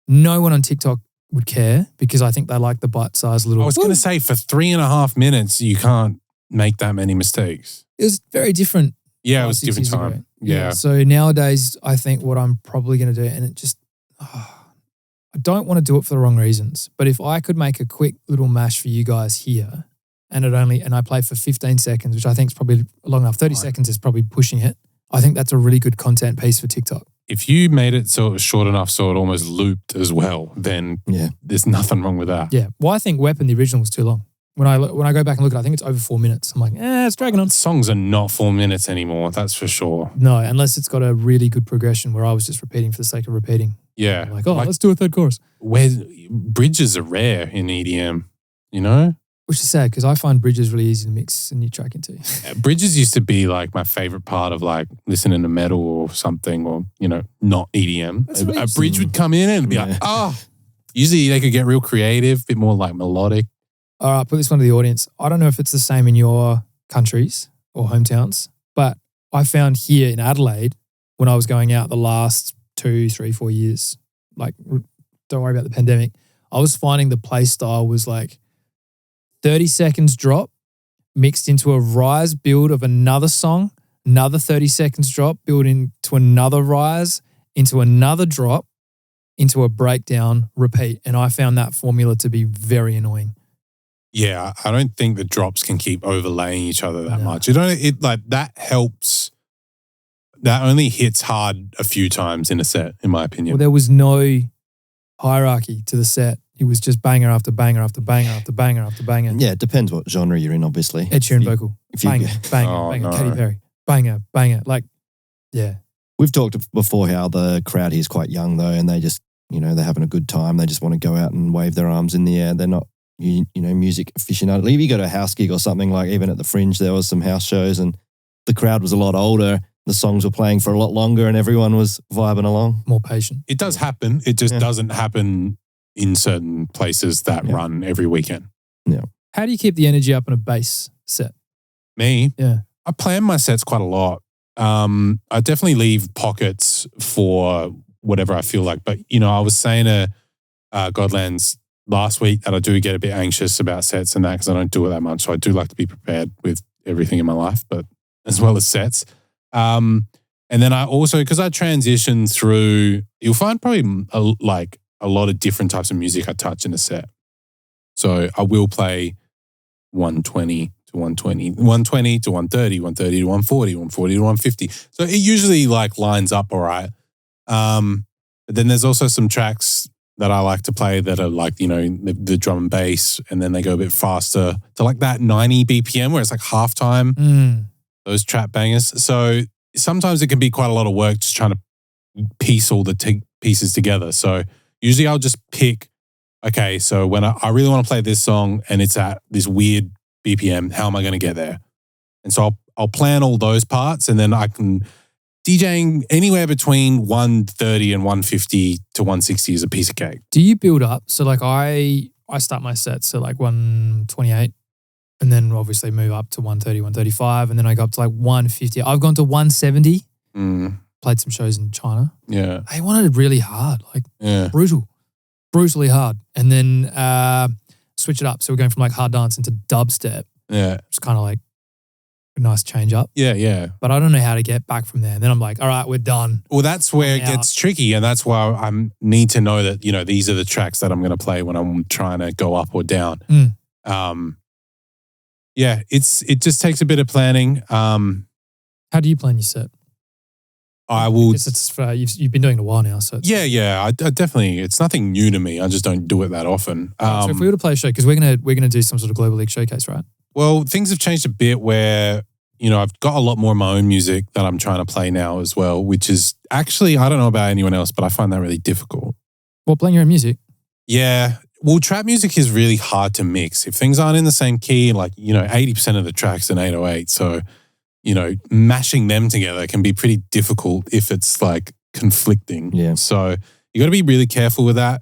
no one on TikTok would care because I think they like the bite-sized little... I was going to say, for 3.5 minutes, you can't make that many mistakes. It was very different. Yeah, it was a 6 different years ago. time. Yeah. So nowadays, I think what I'm probably going to do, and it just... I don't want to do it for the wrong reasons, but if I could make a quick little mash for you guys here, and I play for 15 seconds, which I think is probably long enough. 30 seconds is probably pushing it. I think that's a really good content piece for TikTok. If you made it so it was short enough so it almost looped as well, then there's nothing wrong with that. Yeah. Well, I think Weapon, the original, was too long. When I go back and look at it, I think it's over 4 minutes. I'm like, it's dragging on. Songs are not 4 minutes anymore, that's for sure. No, unless it's got a really good progression where I was just repeating for the sake of repeating. Yeah. Like, let's do a third chorus. Where bridges are rare in EDM, you know? Which is sad because I find bridges really easy to mix a new track into. Bridges used to be like my favorite part of like listening to metal or something or, you know, not EDM. A bridge would come in and be like, usually they could get real creative, a bit more like melodic. All right, put this one to the audience. I don't know if it's the same in your countries or hometowns, but I found here in Adelaide when I was going out the last 2, 3, 4 years, like don't worry about the pandemic, I was finding the play style was like 30 seconds drop mixed into a rise build of another song, another 30 seconds drop build into another rise, into another drop, into a breakdown, repeat. And I found that formula to be very annoying. Yeah, I don't think the drops can keep overlaying each other that much. That helps. That only hits hard a few times in a set, in my opinion. Well, there was no hierarchy to the set. It was just banger after banger after banger after banger after banger. Yeah, it depends what genre you're in, obviously. Ed Sheeran vocal, banger, banger. Katy Perry, banger, banger. Like, yeah. We've talked before how the crowd here is quite young though, and they just, they're having a good time. They just want to go out and wave their arms in the air. They're not, music aficionado. If you go to a house gig or something, like even at the Fringe, there was some house shows and the crowd was a lot older. The songs were playing for a lot longer and everyone was vibing along. More patient. It does happen. It just doesn't happen in certain places that run every weekend. Yeah. How do you keep the energy up in a bass set? Me? Yeah. I plan my sets quite a lot. I definitely leave pockets for whatever I feel like. But, I was saying to Godlands last week that I do get a bit anxious about sets and that because I don't do it that much. So I do like to be prepared with everything in my life, but as well as sets. And then I also, because I transition through, you'll find probably a lot of different types of music I touch in a set. So I will play 120 to 120, 120 to 130, 130 to 140, 140 to 150. So it usually lines up all right. But then there's also some tracks that I like to play that are the drum and bass, and then they go a bit faster to that 90 BPM where it's halftime. Those trap bangers. So sometimes it can be quite a lot of work just trying to piece all the pieces together. So usually I'll just pick, okay, so when I really want to play this song and it's at this weird BPM, how am I going to get there? And so I'll plan all those parts and then I can DJing anywhere between 130 and 150 to 160 is a piece of cake. Do you build up? So I start my sets at 128 and then obviously move up to 130, 135 and then I go up to 150. I've gone to 170. Played some shows in China. Yeah. I wanted it really hard, brutally hard. And then switch it up. So we're going from hard dance into dubstep. Yeah. It's kind of a nice change up. Yeah, yeah. But I don't know how to get back from there. And then I'm all right, we're done. Well, that's where it gets tricky. And that's why I need to know that, these are the tracks that I'm going to play when I'm trying to go up or down. Yeah, it just takes a bit of planning. How do you plan your set? I will. It's you've been doing it a while now, so I definitely. It's nothing new to me. I just don't do it that often. So if we were to play a show, because we're gonna do some sort of Global League showcase, right? Well, things have changed a bit where, I've got a lot more of my own music that I'm trying to play now as well, which is actually, I don't know about anyone else, but I find that really difficult. Well, playing your own music. Yeah. Well, trap music is really hard to mix. If things aren't in the same key, 80% of the tracks in 808. So, mashing them together can be pretty difficult if it's like conflicting. Yeah. So you got to be really careful with that.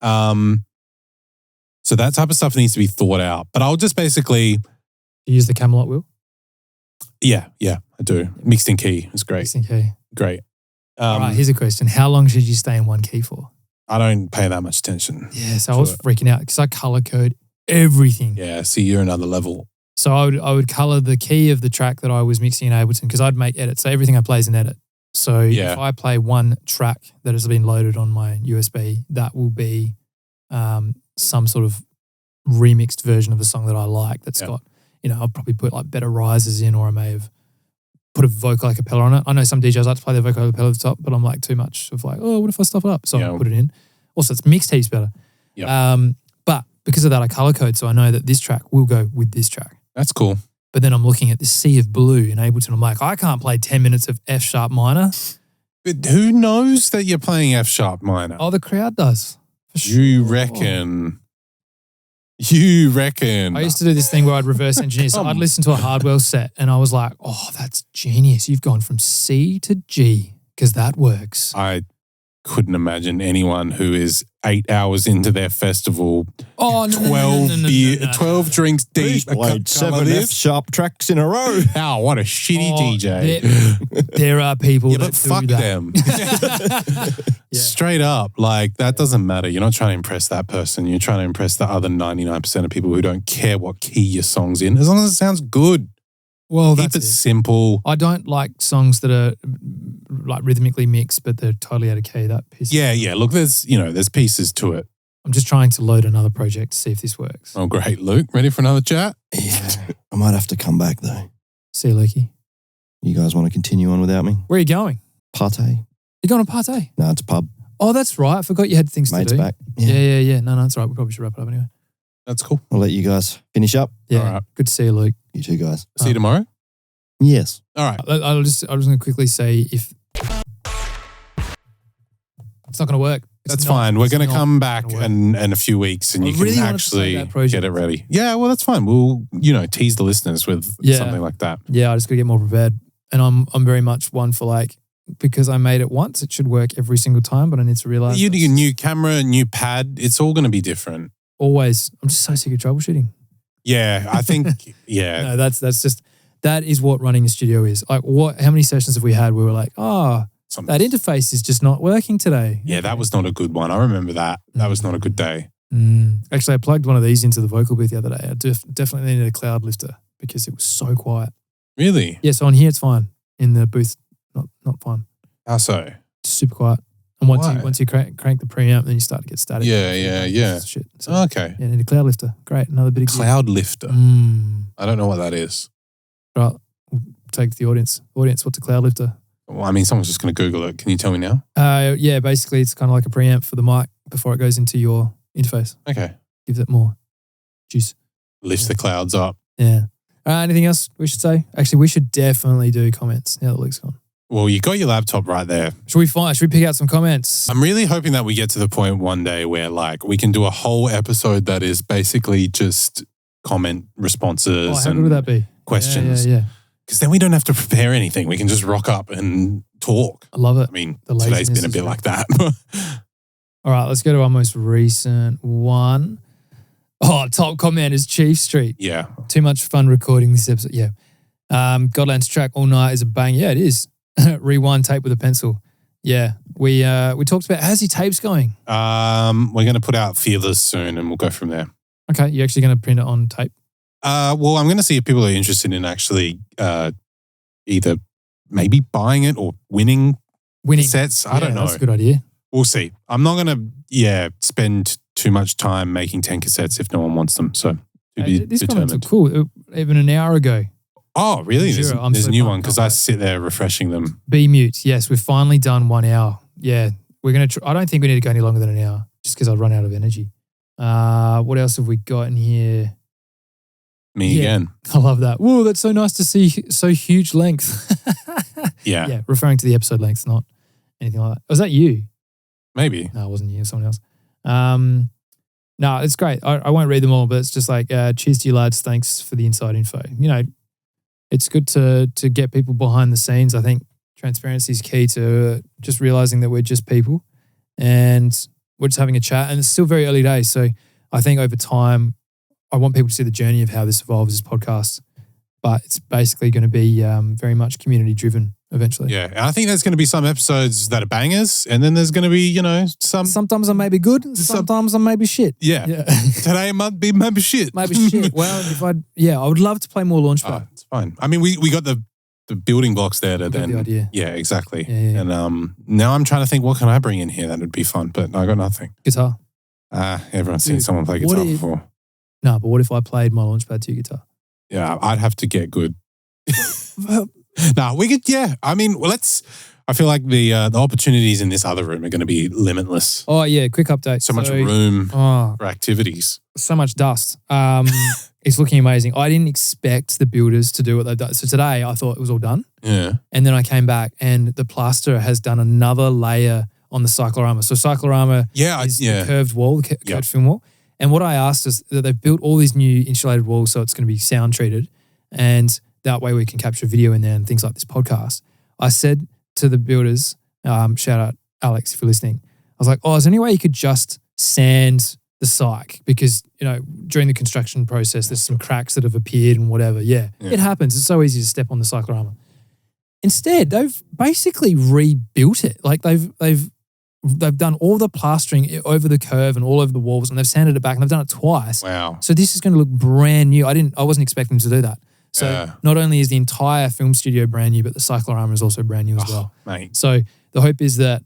So that type of stuff needs to be thought out. But I'll just basically... You use the Camelot wheel? Yeah, I do. Mixed in key is great. Mixed in key. Great. All right, here's a question. How long should you stay in one key for? I don't pay that much attention. Yeah, so I was freaking out because I color code everything. Yeah, see, you're another level. So I would color the key of the track that I was mixing in Ableton because I'd make edits. So everything I play is an edit. So if I play one track that has been loaded on my USB, that will be some sort of remixed version of a song that I like that's got, I'll probably put like better rises in, or I may have put a vocal a cappella on it. I know some DJs like to play their vocal a cappella at the top, but I'm like too much of like, what if I stuff it up? So I'll put it in. Also, it's mixed heaps better. Yep. But because of that, I color code, so I know that this track will go with this track. That's cool. But then I'm looking at this sea of blue in Ableton. I'm like, I can't play 10 minutes of F sharp minor. But who knows that you're playing F sharp minor? Oh, the crowd does. For sure. You reckon? I used to do this thing where I'd reverse engineer. So I'd listen to a Hardwell set and I was like, oh, that's genius. You've gone from C to G because that works. I couldn't imagine anyone who is 8 hours into their festival, 12 drinks deep, played 7 F-sharp tracks in a row. Oh, what a shitty DJ. There are people that but fuck do that. them. Straight up, like that doesn't matter. You're not trying to impress that person. You're trying to impress the other 99% of people who don't care what key your song's in, as long as it sounds good. Well, keep it simple. I don't like songs that are like rhythmically mixed, but they're totally out of key. That pisses me off. Yeah. Look, there's pieces to it. I'm just trying to load another project to see if this works. Oh, great. Luke, ready for another chat? Yeah. I might have to come back though. See you, Lukey. You guys want to continue on without me? Where are you going? Partay. You're going to Partay? No, it's a pub. Oh, that's right. I forgot you had things Mate's to do. back. Yeah. No, it's all right. We probably should wrap it up anyway. That's cool. I'll let you guys finish up. Yeah. All right. Good to see you, Luke. You two guys. See you tomorrow? Yes. All right. I was just going to quickly say if it's not going to work. That's fine. We're going to come back in a few weeks and you can actually get it ready. Yeah, well, that's fine. We'll, tease the listeners with something like that. Yeah, I just got to get more prepared. And I'm very much one for like, because I made it once, it should work every single time, but I need to realize. You do your new camera, new pad, it's all going to be different. Always. I'm just so sick of troubleshooting. Yeah, I think, No, that's just, that is what running a studio is. Like how many sessions have we had where we're like, that interface is just not working today. Yeah, that was not a good one. I remember that. That was not a good day. Actually, I plugged one of these into the vocal booth the other day. I definitely needed a cloud lifter because it was so quiet. Really? Yeah, so on here it's fine. In the booth, not fine. How so? Just super quiet. And once you crank the preamp, then you start to get static. Yeah. Shit. So, okay. Yeah, need a cloud lifter. Great. Another bit of cloud lifter. I don't know what that is. Right. We'll take the audience. Audience, what's a cloud lifter? Well, I mean, someone's just going to Google it. Can you tell me now? Yeah, basically it's kind of like a preamp for the mic before it goes into your interface. Okay. Gives it more juice. Lifts the clouds up. Yeah. Anything else we should say? Actually, we should definitely do comments now that Luke's gone. Well, you got your laptop right there. Should we pick out some comments? I'm really hoping that we get to the point one day where like we can do a whole episode that is basically just comment responses how good would that be? Questions. Yeah. Because then we don't have to prepare anything. We can just rock up and talk. I love it. I mean, today's been a bit like that. All right, let's go to our most recent one. Oh, top comment is Chief Street. Yeah. Too much fun recording this episode. Yeah. Godland's track All Night is a bang. Yeah, it is. Rewind tape with a pencil. Yeah. We talked about, how's your tapes going? We're going to put out Fearless soon and we'll go from there. Okay. You're actually going to print it on tape? Well, I'm going to see if people are interested in actually either maybe buying it or winning sets. I don't know. That's a good idea. We'll see. I'm not going to, spend too much time making 10 cassettes if no one wants them. So to be These determined. comments are cool. Even an hour ago. Oh, really? There's Sure, I'm a so new pumped. one because I sit there refreshing them. Be mute. Yes, we've finally done 1 hour. Yeah, we're going to I don't think we need to go any longer than an hour just because I'd run out of energy. What else have we got in here? Me again. I love that. Whoa, that's so nice to see so huge length. Yeah. Yeah, referring to the episode length, not anything like that. Was that you? Maybe. No, it wasn't you. It was someone else. No, it's great. I won't read them all, but it's just like, cheers to you lads. Thanks for the inside info. You know, it's good to get people behind the scenes. I think transparency is key to just realizing that we're just people and we're just having a chat. And it's still very early days. So I think over time, I want people to see the journey of how this evolves, this podcast. But it's basically going to be very much community driven eventually. Yeah. And I think there's going to be some episodes that are bangers, and then there's going to be, you know, some. Sometimes I may be good, sometimes I may be shit. Yeah. Today might be maybe shit. Maybe shit. Well, I would love to play more Launchpad. It's fine. I mean, we got the building blocks there to got the idea. Yeah, exactly. Yeah. And now I'm trying to think, what can I bring in here that would be fun? But I got nothing. Guitar. Everyone's seen someone play guitar before. No, but what if I played my Launchpad 2 guitar? Yeah, I'd have to get good. No, we could. Yeah, I mean, I feel like the opportunities in this other room are going to be limitless. Oh yeah, quick update. So much room for activities. So much dust. It's looking amazing. I didn't expect the builders to do what they've done. So today I thought it was all done. Yeah. And then I came back and the plasterer has done another layer on the cyclorama. So cyclorama is the curved wall, the curved film wall. And what I asked is that they've built all these new insulated walls so it's going to be sound treated. And that way we can capture video in there and things like this podcast. I said to the builders, shout out Alex if you're listening, I was like, is there any way you could just sand the cyc? Because, you know, during the construction process, there's some cracks that have appeared and whatever. Yeah, it happens. It's so easy to step on the cyclorama. Instead, they've basically rebuilt it. Like they've done all the plastering over the curve and all over the walls and they've sanded it back and they've done it twice. Wow. So this is going to look brand new. I wasn't expecting to do that. So not only is the entire film studio brand new, but the cyclorama is also brand new as well. Mate. So the hope is that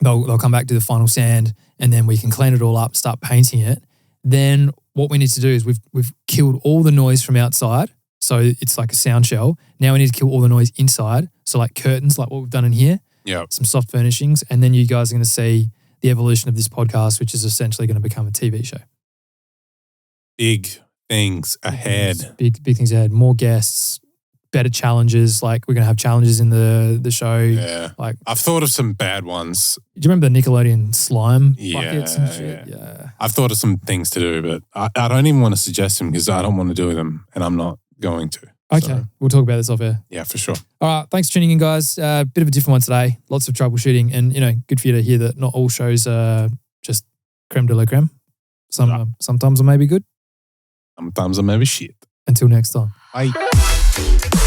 they'll come back to the final sand and then we can clean it all up, start painting it. Then what we need to do is we've killed all the noise from outside. So it's like a sound shell. Now we need to kill all the noise inside. So like curtains, like what we've done in here. Yeah. Some soft furnishings. And then you guys are going to see the evolution of this podcast, which is essentially going to become a TV show. Big things ahead. Big things ahead. More guests, better challenges. Like we're going to have challenges in the show. Yeah. Like I've thought of some bad ones. Do you remember the Nickelodeon slime buckets and shit? Yeah. I've thought of some things to do, but I don't even want to suggest them because I don't want to do them and I'm not going to. Okay. So, we'll talk about this off air. Yeah, for sure. All right. Thanks for tuning in, guys. Bit of a different one today. Lots of troubleshooting and, you know, good for you to hear that not all shows are just creme de la creme. Sometimes they may be good. Sometimes I may be shit. Until next time. Bye.